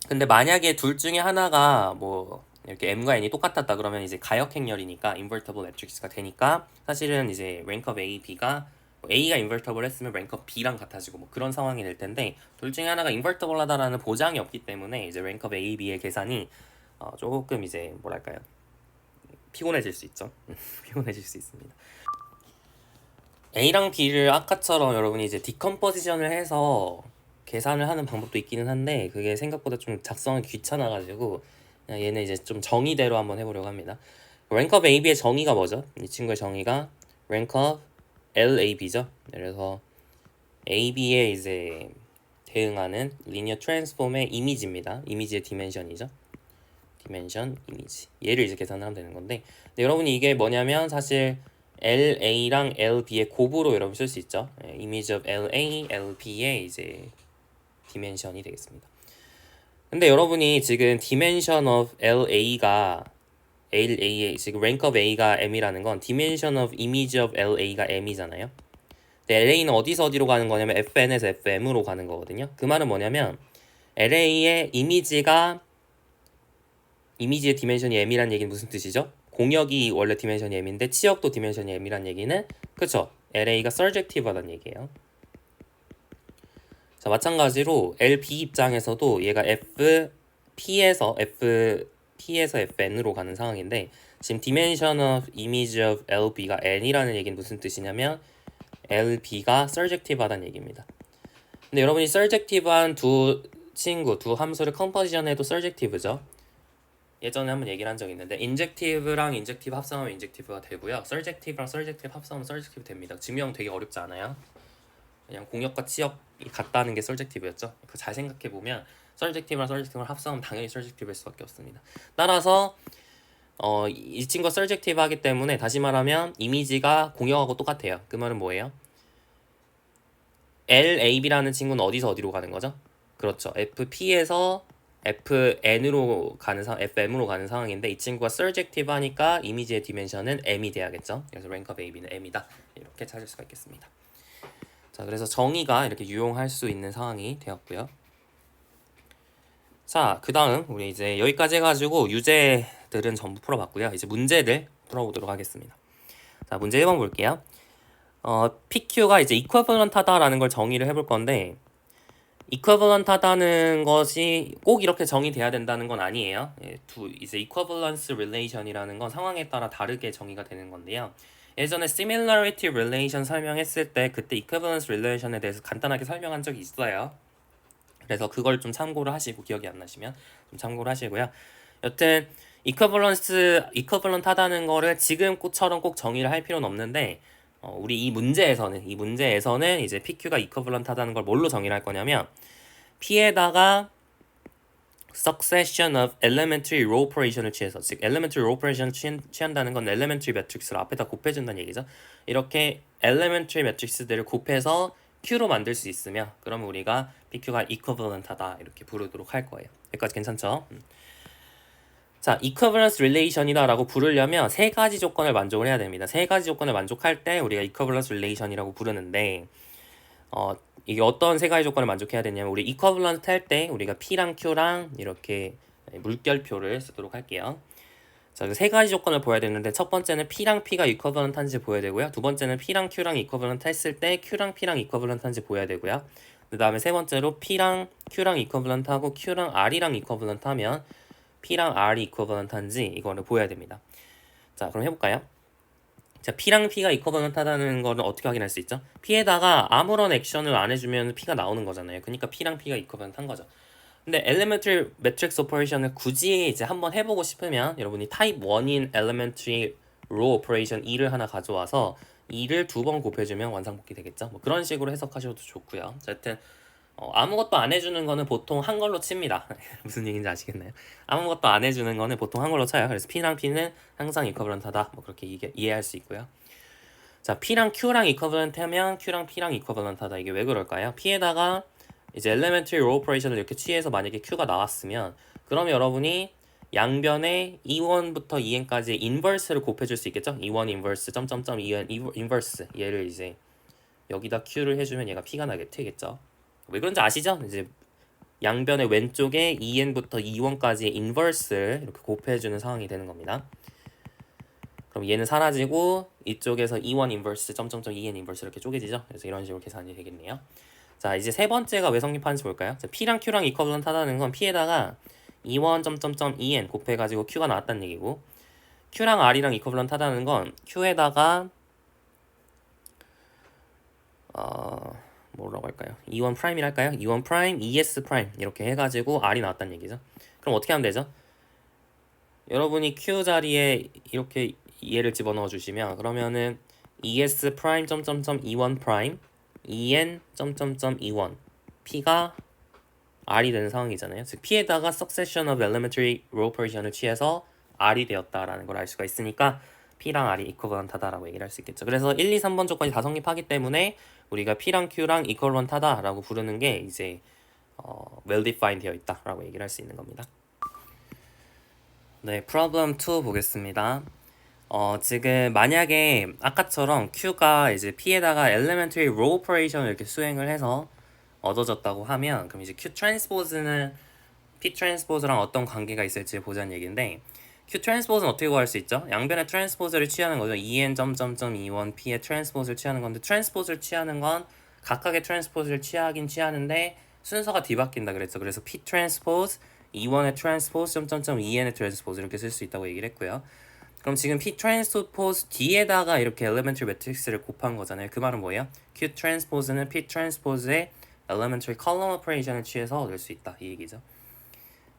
근데 만약에 둘 중에 하나가 뭐 이렇게 m과 n이 똑같았다 그러면 이제 가역행렬이니까 invertible matrix가 되니까 사실은 이제 rank of a, b가 a가 invertible 했으면 rank of b랑 같아지고 뭐 그런 상황이 될 텐데, 둘 중에 하나가 invertible 하다라는 보장이 없기 때문에 이제 rank of a, b의 계산이 조금 이제 뭐랄까요, 피곤해질 수 있죠. 피곤해질 수 있습니다. a랑 b를 아까처럼 여러분이 이제 디컴포지션을 해서 계산을 하는 방법도 있기는 한데 그게 생각보다 좀 작성하기 귀찮아가지고 그냥 얘는 이제 좀 정의대로 한번 해보려고 합니다. rank of AB의 정의가 뭐죠? 이 친구의 정의가 rank of LAB죠. 그래서 AB에 이제 대응하는 linear transform의 이미지입니다. 이미지의 디멘션이죠. 디멘션 이미지. 얘를 이제 계산을 하면 되는 건데, 근데 여러분이 이게 뭐냐면 사실 LA랑 LB의 곱으로 여러분 쓸 수 있죠. image of LA, LB의 이제 디멘션이 되겠습니다. 근데 여러분이 지금 dimension of LA가 LA의 지금 rank of A가 M이라는 건 dimension of image of LA가 M이잖아요. 근데 LA는 어디서 어디로 가는 거냐면 FN에서 FM으로 가는 거거든요. 그 말은 뭐냐면 LA의 이미지의 디멘션이 M이란 얘기는 무슨 뜻이죠? 공역이 원래 디멘션이 M인데 치역도 디멘션이 M이란 얘기는, 그쵸? LA가 surjective하다는 얘기예요. 자, 마찬가지로 LB 입장에서도 얘가 FP에서 FN으로 가는 상황인데, 지금 dimension of image of LB가 n이라는 얘기는 무슨 뜻이냐면 LB가 surjective하다는 얘기입니다. 근데 여러분이 surjective한 두 함수를 컴포지션해도 surjective죠. 예전에 한번 얘기를 한 적이 있는데 인젝티브랑 인젝티브 합성하면 인젝티브가 되고요, surjective랑 surjective 합성하면 surjective 됩니다. 증명 되게 어렵지 않아요? 그냥 공역과 치역이 같다는 게 surjective였죠. 잘 생각해 보면 surjective랑 surjective를 합성하면 당연히 surjective일 수밖에 없습니다. 따라서 이 친구가 surjective 하기 때문에 다시 말하면 이미지가 공역하고 똑같아요. 그 말은 뭐예요? LAB라는 친구는 어디서 어디로 가는 거죠? 그렇죠. FP에서 FN으로 가는 FM으로 가는 상황인데 이 친구가 surjective 하니까 이미지의 디멘션은 M이 돼야겠죠. 그래서 rank of AB는 M이다. 이렇게 찾을 수가 있겠습니다. 자, 그래서 정의가 이렇게 유용할 수 있는 상황이 되었고요. 자, 그 다음 우리 이제 여기까지 해가지고 유제들은 전부 풀어봤고요. 이제 문제들 풀어보도록 하겠습니다. 자, 문제 1번 볼게요. PQ가 이제 equivalent하다라는 걸 정의를 해볼 건데, equivalent하다는 것이 꼭 이렇게 정의돼야 된다는 건 아니에요. 이제 equivalence relation이라는 건 상황에 따라 다르게 정의가 되는 건데요. 예전에 similarity relation 설명했을 때 그때 equivalence relation에 대해서 간단하게 설명한 적이 있어요. 그래서 그걸 좀 참고를 하시고, 기억이 안 나시면 좀 참고를 하시고요. 여튼 equivalent 하다는 거를 지금처럼 꼭 정의를 할 필요는 없는데, 우리 이 문제에서는 이제 PQ가 equivalent 하다는 걸 뭘로 정의를 할 거냐면 P에다가 succession of elementary row operation을 취해서, 즉 elementary row operation을 취한다는 건 elementary matrix를 앞에다 곱해준다는 얘기죠. 이렇게 elementary matrix들을 곱해서 Q로 만들 수 있으면 그러면 우리가 PQ가 equivalent하다 이렇게 부르도록 할 거예요. 여기까지 괜찮죠? 자, equivalence relation이다 라고 부르려면 세 가지 조건을 만족을 해야 됩니다. 세 가지 조건을 만족할 때 우리가 equivalence relation이라고 부르는데, 이게 어떤 세 가지 조건을 만족해야 되냐면, 우리 equivalent 할 때 우리가 P랑 Q랑 이렇게 물결표를 쓰도록 할게요. 자, 그 세 가지 조건을 보여야 되는데, 첫 번째는 P랑 P가 equivalent 한지 보여야 되고요. 두 번째는 P랑 Q랑 equivalent 했을 때 Q랑 P랑 equivalent 한지 보여야 되고요. 그 다음에 세 번째로 P랑 Q랑 equivalent 하고 Q랑 R이랑 equivalent 하면 P랑 R이 equivalent 한지 이거를 보여야 됩니다. 자, 그럼 해볼까요? 자, P랑 P가 equivalent 하다는 거는 어떻게 확인할 수 있죠? P에다가 아무런 액션을 안 해주면 P가 나오는 거잖아요. 그러니까 P랑 P가 equivalent 한 거죠. 근데 elementary matrix operation을 굳이 이제 한번 해보고 싶으면 여러분이 type 1인 elementary row operation 2를 하나 가져와서 2를 두 번 곱해주면 완성복귀 되겠죠? 뭐 그런 식으로 해석하셔도 좋고요. 자, 하여튼 아무것도 안 해주는 거는 보통 한걸로 칩니다. 무슨 얘기인지 아시겠나요? 아무것도 안 해주는 거는 보통 한걸로 쳐요. 그래서 P랑 P는 항상 이커버런트하다. 뭐 그렇게 이해할 수 있고요. 자, P랑 Q랑 이커버런트 하면 Q랑 P랑 이커버런트하다. 이게 왜 그럴까요? P에다가 이제 elementary row operation을 이렇게 취해서 만약에 Q가 나왔으면 그러면 여러분이 양변에 E1부터 EN까지 인버스를 곱해줄 수 있겠죠? E1 인버스 점점점 EN 인버스 얘를 이제 여기다 Q를 해주면 얘가 P가 나겠죠? 왜 그런지 아시죠? 이제 양변의 왼쪽에 EN부터 E1까지 인버스를 이렇게 곱해주는 상황이 되는 겁니다. 그럼 얘는 사라지고 이쪽에서 E1 인버스 점점점 EN 인버스 이렇게 쪼개지죠? 그래서 이런 식으로 계산이 되겠네요. 자, 이제 세 번째가 왜 성립하는지 볼까요? 자, P랑 Q랑 이커버런트 하다는 건 P에다가 E1 점점점 EN 곱해가지고 Q가 나왔다는 얘기고 Q랑 R이랑 이커버런트 하다는 건 Q에다가 뭐라고 할까요? E1 프라임이랄까요? E1 프라임, ES 프라임 이렇게 해가지고 R이 나왔다는 얘기죠. 그럼 어떻게 하면 되죠? 여러분이 Q 자리에 이렇게 얘를 집어넣어 주시면 그러면은 ES 프라임 점점점 E1 프라임 EN 점점점 E1 P가 R이 되는 상황이잖아요. 즉 P에다가 succession of elementary row operation을 취해서 R이 되었다라는 걸 알 수가 있으니까 P랑 R이 equivalent하다라고 얘기를 할 수 있겠죠. 그래서 1, 2, 3번 조건이 다 성립하기 때문에 우리가 P랑 Q랑 equivalent하다라고 부르는 게 이제 well defined 되어 있다라고 얘기를 할 수 있는 겁니다. 네, problem 2 보겠습니다. 지금 만약에 아까처럼 Q가 이제 P에다가 elementary row operation을 이렇게 수행을 해서 얻어졌다고 하면 그럼 이제 Q transpose는 P transpose랑 어떤 관계가 있을지 보자는 얘기인데 Q transpose는 어떻게 구할 수 있죠? 양변의 transpose를 취하는 거죠. EN 점점점 E1 P의 transpose를 취하는 건데 transpose를 취하는 건 각각의 transpose를 취하긴 취하는데 순서가 뒤바뀐다 그랬죠. 그래서 P transpose E1의 transpose 점점점 EN의 transpose 이렇게 쓸 수 있다고 얘기를 했고요. 그럼 지금 P transpose 뒤에다가 이렇게 elementary matrix를 곱한 거잖아요. 그 말은 뭐예요? Q transpose는 P transpose의 elementary column operation을 취해서 얻을 수 있다 이 얘기죠.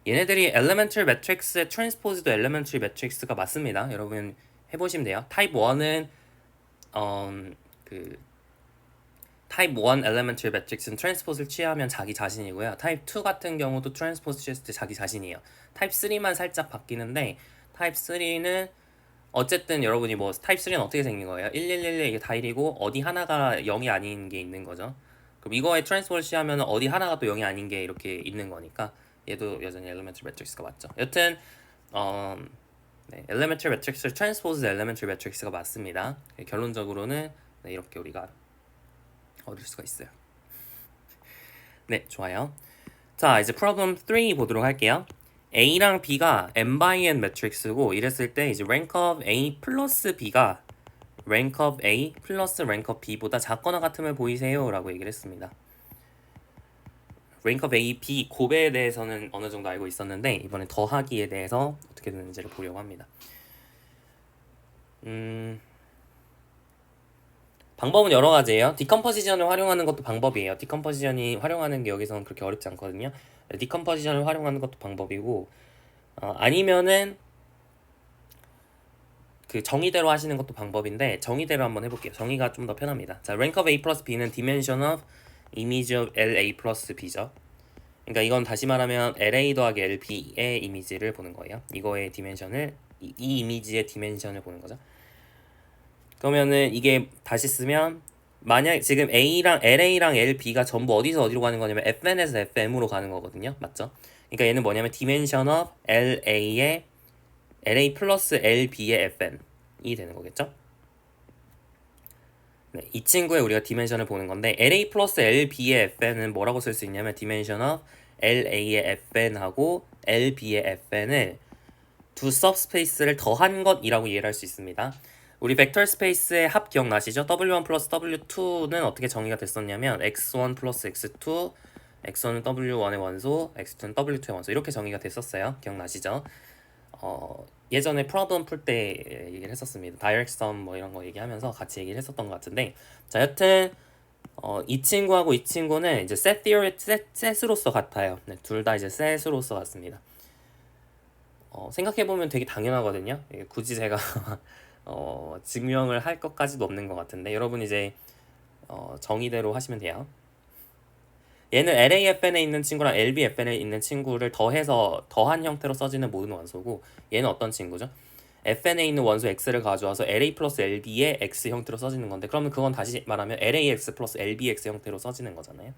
얘네들이 elementary matrix의 transpose도 elementary matrix가 맞습니다. 여러분 해보시면 돼요. 타입 1은 그 타입 1 elementary matrix는 transpose를 취하면 자기 자신이고요. 타입 2 같은 경우도 transpose 취했을 때 자기 자신이에요. 타입 3만 살짝 바뀌는데 타입 3는 어쨌든 여러분이 뭐 타입 3는 어떻게 생긴 거예요? 1111 이게 다 1이고 어디 하나가 0이 아닌 게 있는 거죠. 그럼 이거에 트랜스포를 취하면 어디 하나가 또 0이 아닌 게 이렇게 있는 거니까 얘도 여전히 엘리멘트리 매트릭스가 맞죠. 여튼 네, 엘리멘트리 매트릭스 트랜스포즈 엘리멘트리 매트릭스가 맞습니다. 결론적으로는 네, 이렇게 우리가 얻을 수가 있어요. 네, 좋아요. 자, 이제 프로블럼 3 보도록 할게요. A랑 B가 n by n 매트릭스고 이랬을 때 이제 rank of A 플러스 B가 rank of A 플러스 rank of B보다 작거나 같음을 보이세요 라고 얘기를 했습니다. rank of A, B 곱에 대해서는 어느 정도 알고 있었는데 이번에 더하기에 대해서 어떻게 되는지를 보려고 합니다. 방법은 여러 가지예요. 디컴포지션을 활용하는 것도 방법이에요. 디컴포지션이 활용하는 게 여기서는 그렇게 어렵지 않거든요. 디컴포지션을 활용하는 것도 방법이고 아니면은 그 정의대로 하시는 것도 방법인데 정의대로 한번 해볼게요. 정의가 좀 더 편합니다. 자, rank of A plus B는 dimension of image of LA plus B죠. 그러니까 이건 다시 말하면 LA 더하기 LB의 이미지를 보는 거예요. 이거의 디멘션을 이 이미지의 디멘션을 보는 거죠. 그러면은 이게 다시 쓰면 만약 지금 A랑 LA랑 LB가 전부 어디서 어디로 가는 거냐면 FN에서 FM으로 가는 거거든요. 맞죠? 그러니까 얘는 뭐냐면 dimension of LA의 LA 플러스 LB의 FN이 되는 거겠죠? 네, 이 친구의 우리가 디멘션을 보는 건데 LA 플러스 LB의 FN은 뭐라고 쓸 수 있냐면 dimension of LA의 FN하고 LB의 FN을 두 subspace를 더한 것이라고 이해를 할 수 있습니다. 우리 벡터 스페이스의 합 기억나시죠? W1 플러스 W2는 어떻게 정의가 됐었냐면 x1 플러스 x2 x1은 W1의 원소, x2는 W2의 원소 이렇게 정의가 됐었어요. 기억나시죠? 예전에 프로블럼 풀 때 얘기를 했었습니다. 다이렉트 썸 뭐 이런 거 얘기하면서 같이 얘기를 했었던 것 같은데 자 여튼 이 친구하고 이 친구는 이제 셋 티어리 셋으로서 같아요. 네, 둘 다 이제 셋으로서 같습니다. 생각해보면 되게 당연하거든요. 굳이 제가 증명을 할 것까지도 없는 것 같은데 여러분 이제 정의대로 하시면 돼요. 얘는 LAFN에 있는 친구랑 LBFN에 있는 친구를 더해서 더한 형태로 써지는 모든 원소고 얘는 어떤 친구죠? FN에 있는 원소 X를 가져와서 LA 플러스 LB의 X 형태로 써지는 건데 그러면 그건 다시 말하면 LAX 플러스 LBX 형태로 써지는 거잖아요.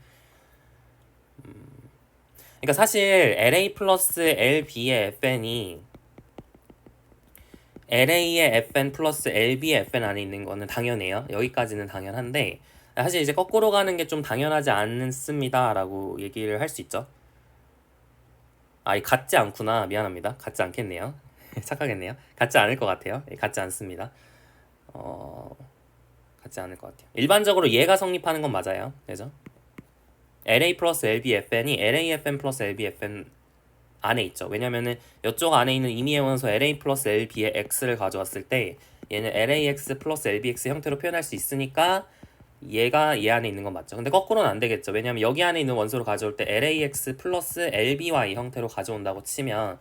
그러니까 사실 LA 플러스 LB의 FN이 LA의 FN 플러스 LB의 FN 안에 있는 거는 당연해요. 여기까지는 당연한데 사실 이제 거꾸로 가는 게 좀 당연하지 않습니다 라고 얘기를 할 수 있죠. 같지 않구나. 미안합니다. 같지 않겠네요. 착각했네요. 같지 않을 것 같아요. 같지 않습니다. 같지 않을 것 같아요. 일반적으로 얘가 성립하는 건 맞아요. 그죠? LA 플러스 LBFN이 LAFN 플러스 LBFN 안에 있죠. 왜냐면은 이쪽 안에 있는 임의의 원소 LA 플러스 LB의 X를 가져왔을 때 얘는 LAX 플러스 LBX 형태로 표현할 수 있으니까 얘가 얘 안에 있는 건 맞죠. 근데 거꾸로는 안 되겠죠. 왜냐면 여기 안에 있는 원소를 가져올 때 LAX 플러스 LBY 형태로 가져온다고 치면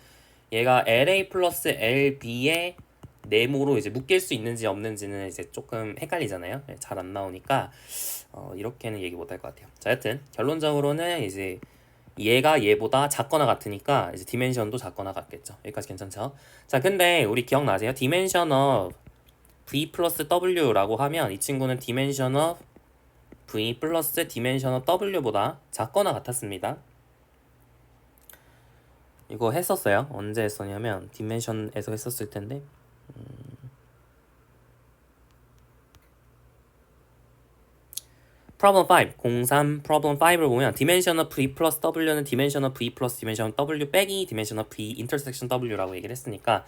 얘가 LA 플러스 LB의 네모로 이제 묶일 수 있는지 없는지는 이제 조금 헷갈리잖아요. 잘 안 나오니까 이렇게는 얘기 못 할 것 같아요. 자, 여튼 결론적으로는 이제 얘가 얘보다 작거나 같으니까 이제 디멘션도 작거나 같겠죠. 여기까지 괜찮죠? 자, 근데 우리 기억나세요? 디멘션 of v 플러스 w라고 하면 이 친구는 디멘션 of v 플러스 디멘션 of w보다 작거나 같았습니다. 이거 했었어요. 언제 했었냐면 디멘션에서 했었을 텐데 Problem 5, 03 Problem 5를 보면 Dimension of V plus W는 Dimension of V plus Dimension of W 빼기 Dimension of V intersection W라고 얘기를 했으니까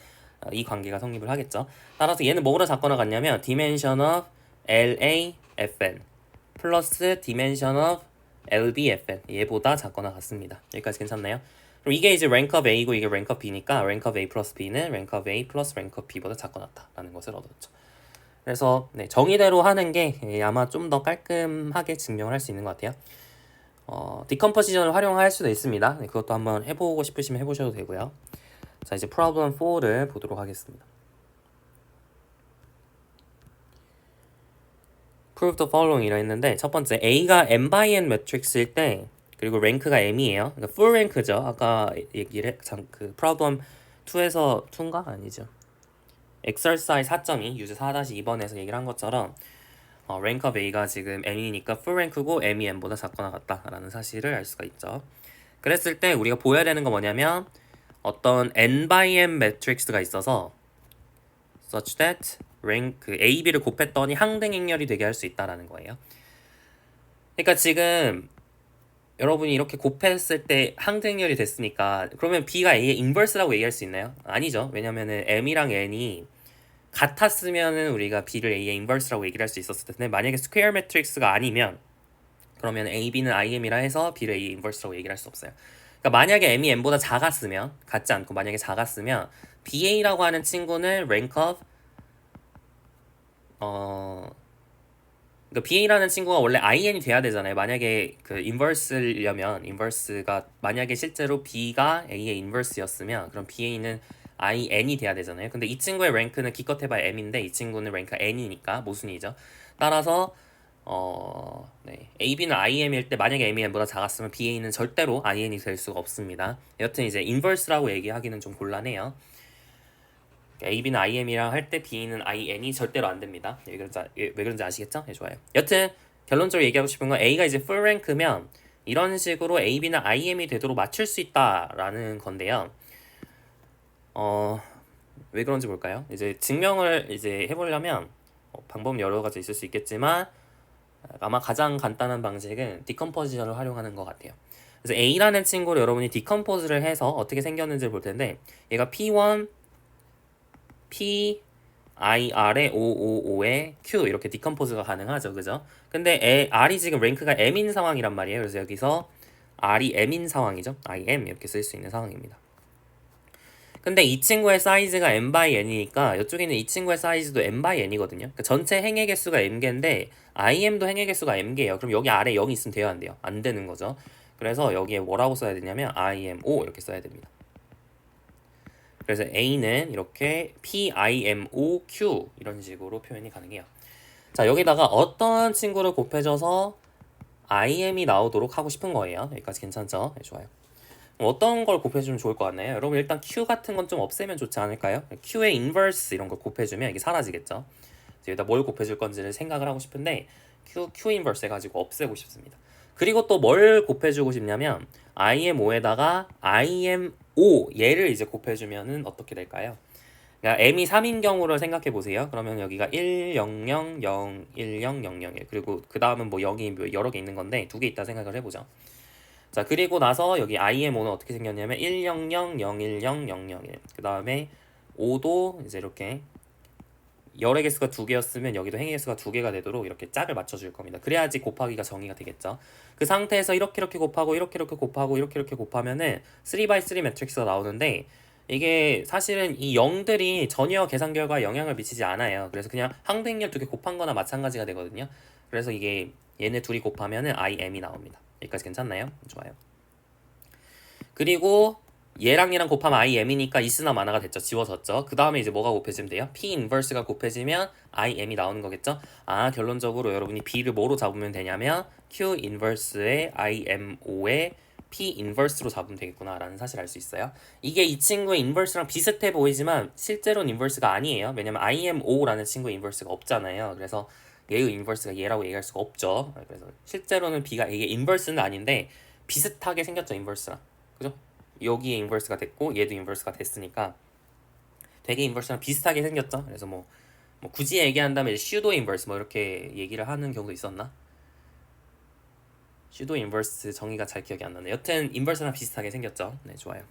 이 관계가 성립을 하겠죠. 따라서 얘는 뭐보다 작거나 같냐면 Dimension of LAFN 플러스 Dimension of LBFN 얘보다 작거나 같습니다. 여기까지 괜찮나요? 그럼 이게 이제 rank of A고 이게 rank of B니까 rank of A plus B는 rank of A plus rank of B보다 작거나 같다라는 것을 얻었죠. 그래서 네, 정의대로 하는 게 아마 좀 더 깔끔하게 증명을 할 수 있는 것 같아요. 디컴포지션을 활용할 수도 있습니다. 네, 그것도 한번 해보고 싶으시면 해보셔도 되고요. 자, 이제 프로블럼 4를 보도록 하겠습니다. Prove the following이라 했는데 첫 번째 A가 m by n 매트릭스일 때 그리고 랭크가 m이에요. 그러니까 full 랭크죠. 아까 얘기를 그 프로블럼 2에서 2인가? 아니죠. exercise 4.2 유즈 4-2번에서 얘기를 한 것처럼 rank of A가 지금 m이니까 full rank고 m이 m보다 작거나 같다라는 사실을 알 수가 있죠. 그랬을 때 우리가 보여야 되는 건 뭐냐면 어떤 n by m 매트릭스가 있어서 such that rank 그 A, B를 곱했더니 항등 행렬이 되게 할 수 있다라는 거예요. 그러니까 지금 여러분이 이렇게 곱했을 때 항등 행렬이 됐으니까 그러면 B가 A의 인버스라고 얘기할 수 있나요? 아니죠. 왜냐면은 m이랑 n이 같았으면은 우리가 B를 A의 인버스라고 얘기를 할 수 있었을 텐데 만약에 스퀘어 매트릭스가 아니면 그러면 A, B는 IM이라 해서 B를 A의 인버스라고 얘기를 할 수 없어요. 그러니까 만약에 M이 M보다 작았으면 같지 않고 만약에 작았으면 BA라고 하는 친구는 rank of 그러니까 BA라는 친구가 원래 IN이 돼야 되잖아요. 만약에 그 인버스려면 인버스가 만약에 실제로 B가 A의 인버스였으면 그럼 BA는 IN이 돼야 되잖아요. 근데 이 친구의 랭크는 기껏 해봐야 M인데 이 친구는 랭크가 N이니까 모순이죠. 따라서 네. AB는 IM일 때 만약에 M이 M보다 작았으면 BA는 절대로 IN이 될 수가 없습니다. 여튼 이제 인버스라고 얘기하기는 좀 곤란해요. AB는 IM이랑 할 때 B는 IN이 절대로 안 됩니다. 왜 그런지 아시겠죠? 네, 좋아요. 여튼 결론적으로 얘기하고 싶은 건 A가 이제 풀 랭크면 이런 식으로 AB는 IM이 되도록 맞출 수 있다라는 건데요. 왜 그런지 볼까요? 이제 증명을 이제 해보려면 방법은 여러 가지 있을 수 있겠지만 아마 가장 간단한 방식은 디컴포지션을 활용하는 것 같아요. 그래서 A라는 친구를 여러분이 디컴포즈를 해서 어떻게 생겼는지를 볼 텐데 얘가 P1, P, IR에 555에 Q 이렇게 디컴포즈가 가능하죠. 그죠? 근데 R이 지금 랭크가 M인 상황이란 말이에요. 그래서 여기서 R이 M인 상황이죠. IM 이렇게 쓸 수 있는 상황입니다. 근데 이 친구의 사이즈가 m by n이니까 이쪽에 있는 이 친구의 사이즈도 m by n이거든요. 그러니까 전체 행의 개수가 m개인데 im도 행의 개수가 m개예요. 그럼 여기 아래 0이 있으면 돼요, 안 돼요? 안 되는 거죠. 그래서 여기에 뭐라고 써야 되냐면 imo 이렇게 써야 됩니다. 그래서 a는 이렇게 pimoq 이런 식으로 표현이 가능해요. 자, 여기다가 어떤 친구를 곱해줘서 IM이 나오도록 하고 싶은 거예요. 여기까지 괜찮죠? 네, 좋아요. 어떤 걸 곱해주면 좋을 것 같나요? 여러분 일단 Q 같은 건 좀 없애면 좋지 않을까요? Q의 인버스 이런 걸 곱해주면 이게 사라지겠죠. 여기다 뭘 곱해줄 건지를 생각을 하고 싶은데 Q 인버스 해가지고 없애고 싶습니다. 그리고 또 뭘 곱해주고 싶냐면 IM5에다가 IM5 얘를 이제 곱해주면은 어떻게 될까요? 그러니까 m이 3인 경우를 생각해 보세요. 그러면 여기가 1, 0, 0, 0, 1, 0, 0, 0, 1 그리고 그 다음은 뭐 0이 여러 개 있는 건데 두 개 있다 생각을 해보죠. 자 그리고 나서 여기 IM5는 어떻게 생겼냐면 1, 0, 0, 0, 1, 0, 0, 0, 1 그 다음에 5도 이제 이렇게 열의 개수가 두 개였으면 여기도 행의 개수가 두 개가 되도록 이렇게 짝을 맞춰줄 겁니다. 그래야지 곱하기가 정의가 되겠죠. 그 상태에서 이렇게 곱하고 이렇게 곱하고 이렇게 곱하면은 3x3 매트릭스가 나오는데 이게 사실은 이 0들이 전혀 계산 결과에 영향을 미치지 않아요. 그래서 그냥 항등열 두 개 곱한 거나 마찬가지가 되거든요. 그래서 이게 얘네 둘이 곱하면은 IM이 나옵니다. 여기까지 괜찮나요? 좋아요. 그리고 얘랑 얘랑 곱하면 IM이니까 있으나 마나가 됐죠. 지워졌죠. 그 다음에 이제 뭐가 곱해지면 돼요? P 인버스가 곱해지면 IM이 나오는 거겠죠. 아 결론적으로 여러분이 B를 뭐로 잡으면 되냐면 Q 인버스의 IM5의 P 인버스로 잡으면 되겠구나 라는 사실을 알 수 있어요. 이게 이 친구의 인버스랑 비슷해 보이지만 실제로는 인버스가 아니에요. 왜냐면 IM5라는 친구의 인버스가 없잖아요. 그래서 얘의 인버스가 얘라고 얘기할 수가 없죠. 그래서 실제로는 B가 이게 인버스는 아닌데 비슷하게 생겼죠. 인버스랑. 그죠? 여기에 인버스가 됐고 얘도 인버스가 됐으니까 되게 인버스랑 비슷하게 생겼죠. 그래서 뭐 굳이 얘기한다면 슈도 인버스 뭐 이렇게 얘기를 하는 경우도 있었나? 슈도 인버스 정의가 잘 기억이 안 나네. 여튼 인버스랑 비슷하게 생겼죠. 네, 좋아요.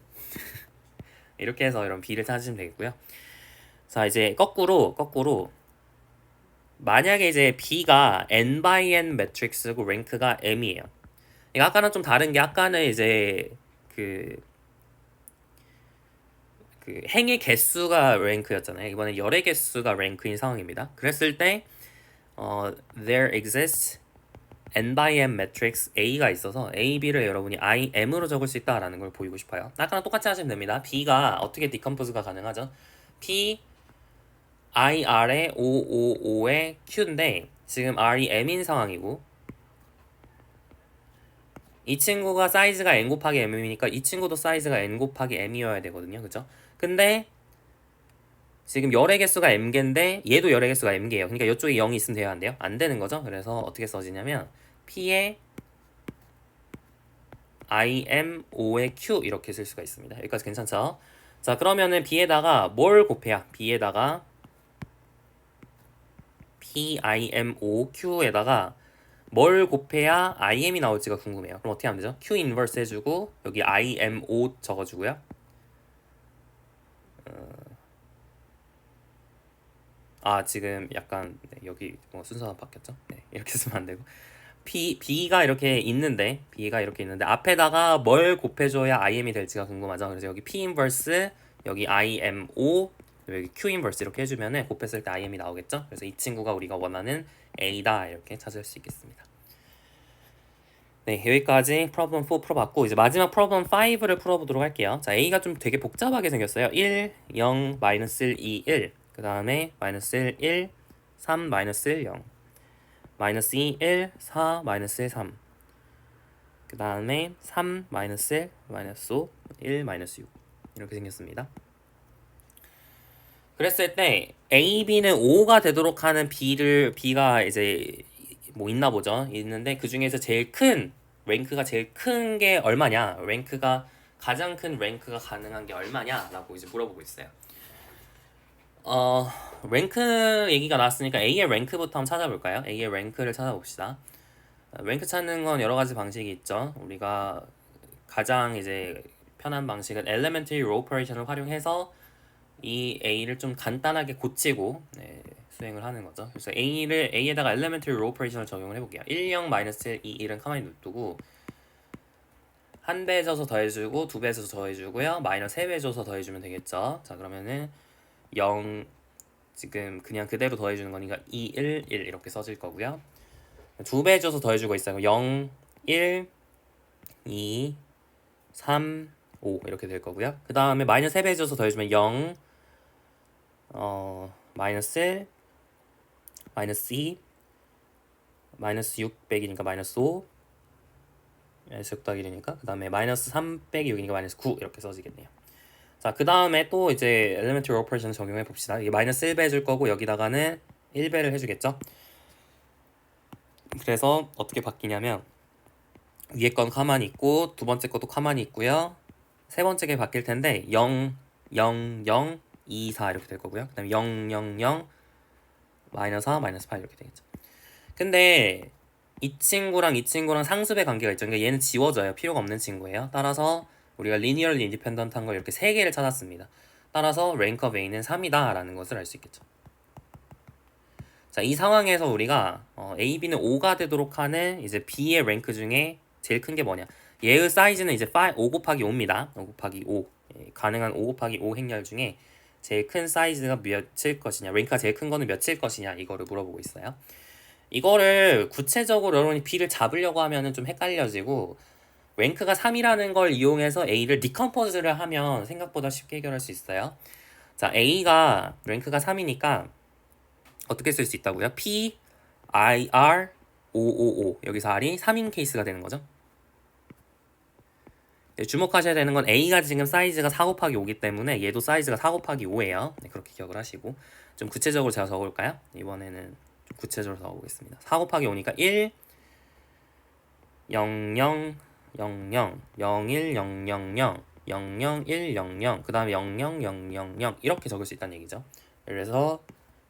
이렇게 해서 이런 B를 찾으시면 되겠고요. 자, 이제 거꾸로 만약에 이제 B가 n by n 매트릭스고 랭크가 m이에요. 이거 아까는 좀 다른 게 아까는 이제 그 행의 개수가 랭크였잖아요. 이번엔 열의 개수가 랭크인 상황입니다. 그랬을 때 there exists n by n matrix A가 있어서 A, B를 여러분이 I, M으로 적을 수 있다라는 걸 보이고 싶어요. 아까랑 똑같이 하시면 됩니다. B가 어떻게 디컴포즈가 가능하죠? P, I, R에 O, O, O에 Q인데 지금 R이 M인 상황이고 이 친구가 사이즈가 n 곱하기 m이니까 이 친구도 사이즈가 n 곱하기 m이어야 되거든요. 그죠? 근데 지금 열의 개수가 m개인데 얘도 열의 개수가 m개예요. 그러니까 이쪽에 0이 있으면 돼야 안 돼요? 안 되는 거죠. 그래서 어떻게 써지냐면 P에 IM5의 Q 이렇게 쓸 수가 있습니다. 여기까지 괜찮죠? 자 그러면은 B에다가 뭘 곱해야 B에다가 PIM5Q에다가 뭘 곱해야 IM이 나올지가 궁금해요. 그럼 어떻게 하면 되죠? Q 인버스 해주고 여기 IM5 적어주고요. 지금 약간 네, 여기 순서가 바뀌었죠? 네, 이렇게 쓰면 안 되고 B가 이렇게 있는데 앞에다가 뭘 곱해줘야 IM이 될지가 궁금하죠? 그래서 여기 P 인버스 여기 IM5 여기 Q 인버스 이렇게 해주면은 곱했을 때 IM이 나오겠죠? 그래서 이 친구가 우리가 원하는 A다 이렇게 찾을 수 있겠습니다. 네, 여기까지 프로블럼 4 풀어봤고 이제 마지막 프로블럼 5를 풀어보도록 할게요. 자, A가 좀 되게 복잡하게 생겼어요. 1, 0, 마이너스 1, 2, 1. 그 다음에 마이너스 1, 1, 3, 마이너스 1, 0. 마이너스 2, 1, 4, 마이너스 1, 3. 그 다음에 3, 마이너스 1, 마이너스 5, 1, 마이너스 6. 이렇게 생겼습니다. 그랬을 때 A, B는 5가 되도록 하는 B가 이제 뭐 있나 보죠. 있는데 그 중에서 제일 큰 랭크가 제일 큰 게 얼마냐? 가장 큰 랭크가 가능한 게 얼마냐라고 이제 물어보고 있어요. 랭크 얘기가 나왔으니까 A의 랭크부터 한번 찾아볼까요? A의 랭크를 찾아봅시다. 랭크 찾는 건 여러 가지 방식이 있죠. 우리가 가장 이제 편한 방식은 elementary row operation을 활용해서 이 A를 좀 간단하게 고치고 수행을 하는 거죠. 그래서 A에다가 elementary row operation을 적용을 해볼게요. 1, 0, 마이너스 1, 2, 1은 가만히 놔두고 한 배 줘서 더해주고 두 배 줘서 더해주고요. 마이너스 3배 줘서 더해주면 되겠죠. 자 그러면은 0 지금 그냥 그대로 더해주는 거니까 2, 1, 1 이렇게 써질 거고요. 두 배 줘서 더해주고 있어요. 0, 1, 2, 3, 5 이렇게 될 거고요. 그 다음에 마이너스 3배 줘서 더해주면 0, 마이너스 1, 마이너스 2, 마이너스 600이니까 마이너스 5, 마이너스 6 더하기 1이니까 그 다음에 마이너스 3 빼기 6이니까 마이너스 9 이렇게 써지겠네요. 자, 그 다음에 또 이제 elementary operation 적용해 봅시다. 이게 마이너스 1배 해줄 거고 여기다가는 1배를 해주겠죠. 그래서 어떻게 바뀌냐면 위에 건 가만히 있고 두 번째 것도 가만히 있고요. 세 번째 게 바뀔 텐데 0, 0, 0, 2, 4 이렇게 될 거고요. 그 다음에 0, 0, 0, 마이너스 4, 마이너스 8 이렇게 되겠죠. 근데 이 친구랑 상수배 관계가 있죠. 그러니까 얘는 지워져요. 필요가 없는 친구예요. 따라서 우리가 linearly independent 한 걸 이렇게 세 개를 찾았습니다. 따라서 rank of A는 3이다 라는 것을 알 수 있겠죠. 자, 이 상황에서 우리가 A, B는 5가 되도록 하는 이제 B의 랭크 중에 제일 큰 게 뭐냐? 얘의 사이즈는 이제 5 곱하기 5입니다. 5 곱하기 5. 가능한 5 곱하기 5 행렬 중에 제일 큰 사이즈가 몇일 것이냐? 랭크가 제일 큰 거는 몇일 것이냐? 이거를 물어보고 있어요. 이거를 구체적으로 여러분이 B를 잡으려고 하면은 좀 헷갈려지고 랭크가 3이라는 걸 이용해서 A를 디컴포즈를 하면 생각보다 쉽게 해결할 수 있어요. 자, A가 랭크가 3이니까 어떻게 쓸 수 있다고요? P, I, R, O, O, O 여기서 R이 3인 케이스가 되는 거죠. 네, 주목하셔야 되는 건 A가 지금 사이즈가 4 곱하기 5기 때문에 얘도 사이즈가 4 곱하기 5예요. 네, 그렇게 기억을 하시고 좀 구체적으로 제가 적어볼까요? 이번에는 좀 구체적으로 적어보겠습니다. 4 곱하기 5니까 1, 0, 0, 0, 0, 0, 1, 0, 0, 0, 0, 0, 1, 0, 0, 그 다음에 0, 0, 0, 0, 0 이렇게 적을 수 있다는 얘기죠. 그래서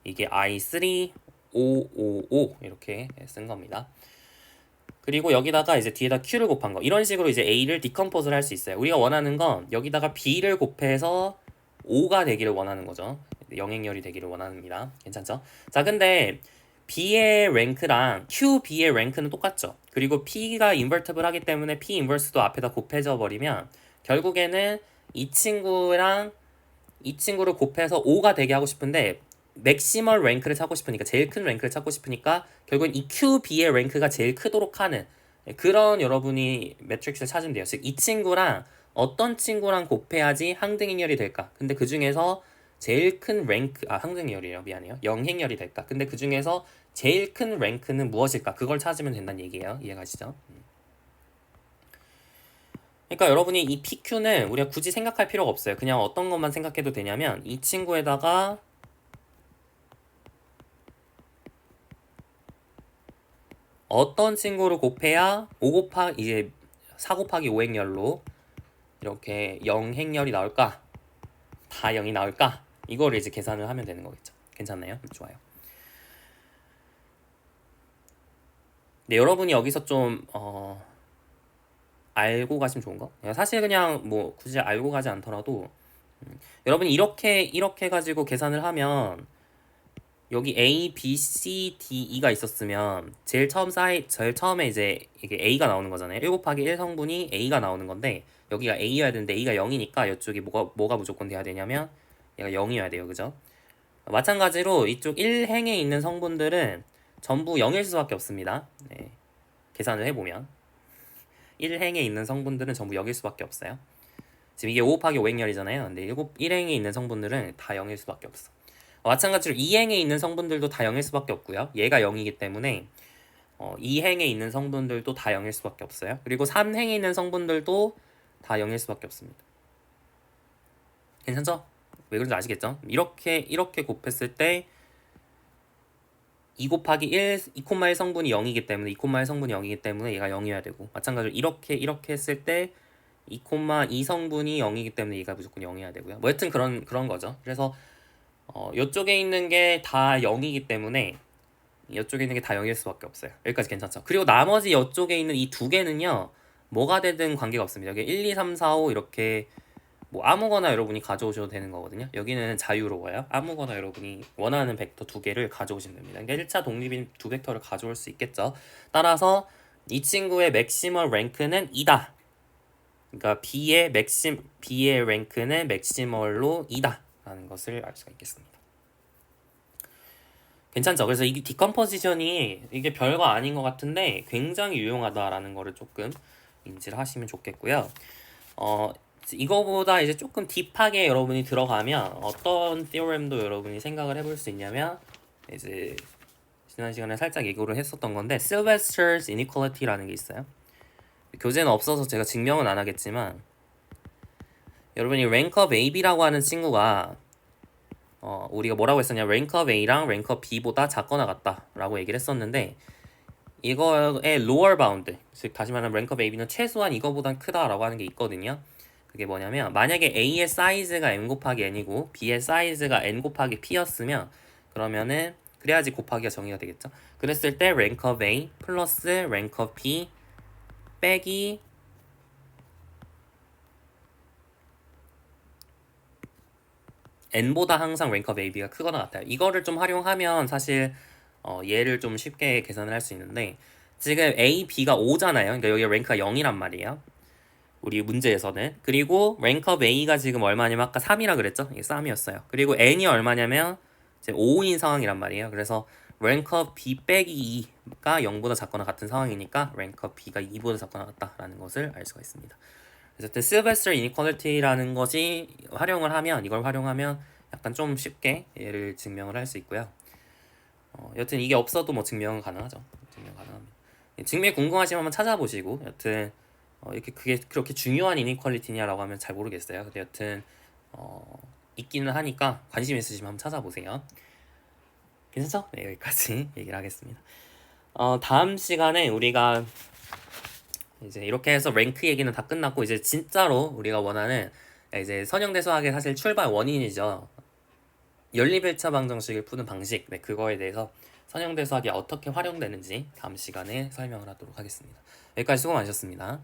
이게 I3, 5, 5, 5 이렇게 쓴 겁니다. 그리고 여기다가 이제 뒤에다 Q를 곱한 거 이런 식으로 이제 A를 디컴포즈를 할 수 있어요. 우리가 원하는 건 여기다가 B를 곱해서 5가 되기를 원하는 거죠. 영행열이 되기를 원합니다. 괜찮죠? 자, 근데 B의 랭크랑 QB의 랭크는 똑같죠. 그리고 P가 인버티블 하기 때문에 P 인버스도 앞에다 곱해져 버리면 결국에는 이 친구랑 이 친구를 곱해서 5가 되게 하고 싶은데 맥시멀 랭크를 찾고 싶으니까 제일 큰 랭크를 찾고 싶으니까 결국엔 이 QB의 랭크가 제일 크도록 하는 그런 여러분이 매트릭스를 찾으면 돼요. 즉 이 친구랑 어떤 친구랑 곱해야지 항등행열이 될까? 근데 그 중에서 제일 큰 랭크 항등행열이에요. 미안해요. 영행열이 될까? 근데 그 중에서 제일 큰 랭크는 무엇일까? 그걸 찾으면 된다는 얘기예요. 이해가시죠? 그러니까 여러분이 이 PQ는 우리가 굳이 생각할 필요가 없어요. 그냥 어떤 것만 생각해도 되냐면 이 친구에다가 어떤 친구를 곱해야 5 곱하기 이제 4 곱하기 5행열로 이렇게 0행열이 나올까? 다 0이 나올까? 이거를 이제 계산을 하면 되는 거겠죠. 괜찮나요? 좋아요. 네, 여러분이 여기서 좀 알고 가시면 좋은 거? 사실 그냥 뭐 굳이 알고 가지 않더라도 여러분이 이렇게 가지고 계산을 하면 여기 A, B, C, D, E가 있었으면 제일 처음에 이제 이게 A가 나오는 거잖아요. 1 곱하기 1 성분이 A가 나오는 건데 여기가 A여야 되는데 A가 0이니까 이쪽이 뭐가 무조건 돼야 되냐면 얘가 0이어야 돼요. 그죠? 마찬가지로 이쪽 1행에 있는 성분들은 전부 0일 수밖에 없습니다. 네. 계산을 해보면 1행에 있는 성분들은 전부 0일 수밖에 없어요. 지금 이게 5 곱하기 5행열이잖아요. 근데 1행에 있는 성분들은 다 0일 수밖에 없어. 마찬가지로 2행에 있는 성분들도 다 0일 수밖에 없고요. 얘가 0이기 때문에 2행에 있는 성분들도 다 0일 수밖에 없어요. 그리고 3행에 있는 성분들도 다 0일 수밖에 없습니다. 괜찮죠? 왜 그런지 아시겠죠? 이렇게 곱했을 때 2 곱하기 1, 2,1 성분이 0이기 때문에 2,1 성분이 0이기 때문에 얘가 0이어야 되고 마찬가지로 이렇게 했을 때 2,2 성분이 0이기 때문에 얘가 무조건 0이어야 되고요. 뭐 여튼 그런 거죠. 그래서 이쪽에 있는 게 다 0이기 때문에 이쪽에 있는 게 다 0일 수밖에 없어요. 여기까지 괜찮죠? 그리고 나머지 이쪽에 있는 이 두 개는요. 뭐가 되든 관계가 없습니다. 여기 1, 2, 3, 4, 5 이렇게 뭐 아무거나 여러분이 가져오셔도 되는 거거든요. 여기는 자유로워요. 아무거나 여러분이 원하는 벡터 두 개를 가져오시면 됩니다. 그러니까 1차 독립인 두 벡터를 가져올 수 있겠죠. 따라서 이 친구의 맥시멀 랭크는 2다. 그러니까 B의 랭크는 맥시멀로 2다 라는 것을 알 수가 있겠습니다. 괜찮죠? 그래서 이게 디컴포지션이 이게 별거 아닌 것 같은데 굉장히 유용하다라는 거를 조금 인지를 하시면 좋겠고요. 이거보다 이제 조금 딥하게 여러분이 들어가면 어떤 theorem도 여러분이 생각을 해볼 수 있냐면 이제 지난 시간에 살짝 얘기를 했었던 건데 Sylvester's inequality라는 게 있어요. 교재는 없어서 제가 증명은 안 하겠지만 여러분이 rank of AB라고 하는 친구가 우리가 뭐라고 했었냐, rank of A랑 rank of B보다 작거나 같다라고 얘기를 했었는데 이거의 lower bound, 즉 다시 말하면 rank of AB는 최소한 이거보단 크다라고 하는 게 있거든요. 그게 뭐냐면 만약에 A의 사이즈가 m 곱하기 n이고 B의 사이즈가 n 곱하기 p였으면 그러면은 그래야지 곱하기가 정의가 되겠죠. 그랬을 때 rank of A 플러스 rank of B 빼기 n보다 항상 rank of AB가 크거나 같아요. 이거를 좀 활용하면 사실 얘를 좀 쉽게 계산을 할 수 있는데 지금 A, B가 5잖아요. 그러니까 여기 랭크가 0이란 말이에요. 우리 문제에서는. 그리고 rank of A가 지금 얼마냐면 아까 3이라 그랬죠? 이게 3이었어요. 그리고 n이 얼마냐면 이제 5인 상황이란 말이에요. 그래서 rank of B 빼기 2가 0보다 작거나 같은 상황이니까 rank of B가 2보다 작거나 같다라는 것을 알 수가 있습니다. 어쨌든 실베스터 이니퀄리티라는 것이 이걸 활용하면 약간 좀 쉽게 얘를 증명을 할 수 있고요. 여튼 이게 없어도 뭐 증명은 가능하죠. 증명 가능합니다. 증명 궁금하시면 한번 찾아보시고 여튼 이렇게 그게 그렇게 중요한 이니퀄리티냐라고 하면 잘 모르겠어요. 근데 여튼 있기는 하니까 관심 있으시면 한번 찾아보세요. 괜찮죠? 네, 여기까지 얘기를 하겠습니다. 다음 시간에 우리가 이제 이렇게 해서 랭크 얘기는 다 끝났고 이제 진짜로 우리가 원하는 이제 선형대수학의 사실 출발 원인이죠. 연립일차 방정식을 푸는 방식, 네, 그거에 대해서 선형대수학이 어떻게 활용되는지 다음 시간에 설명을 하도록 하겠습니다. 여기까지 수고 많으셨습니다.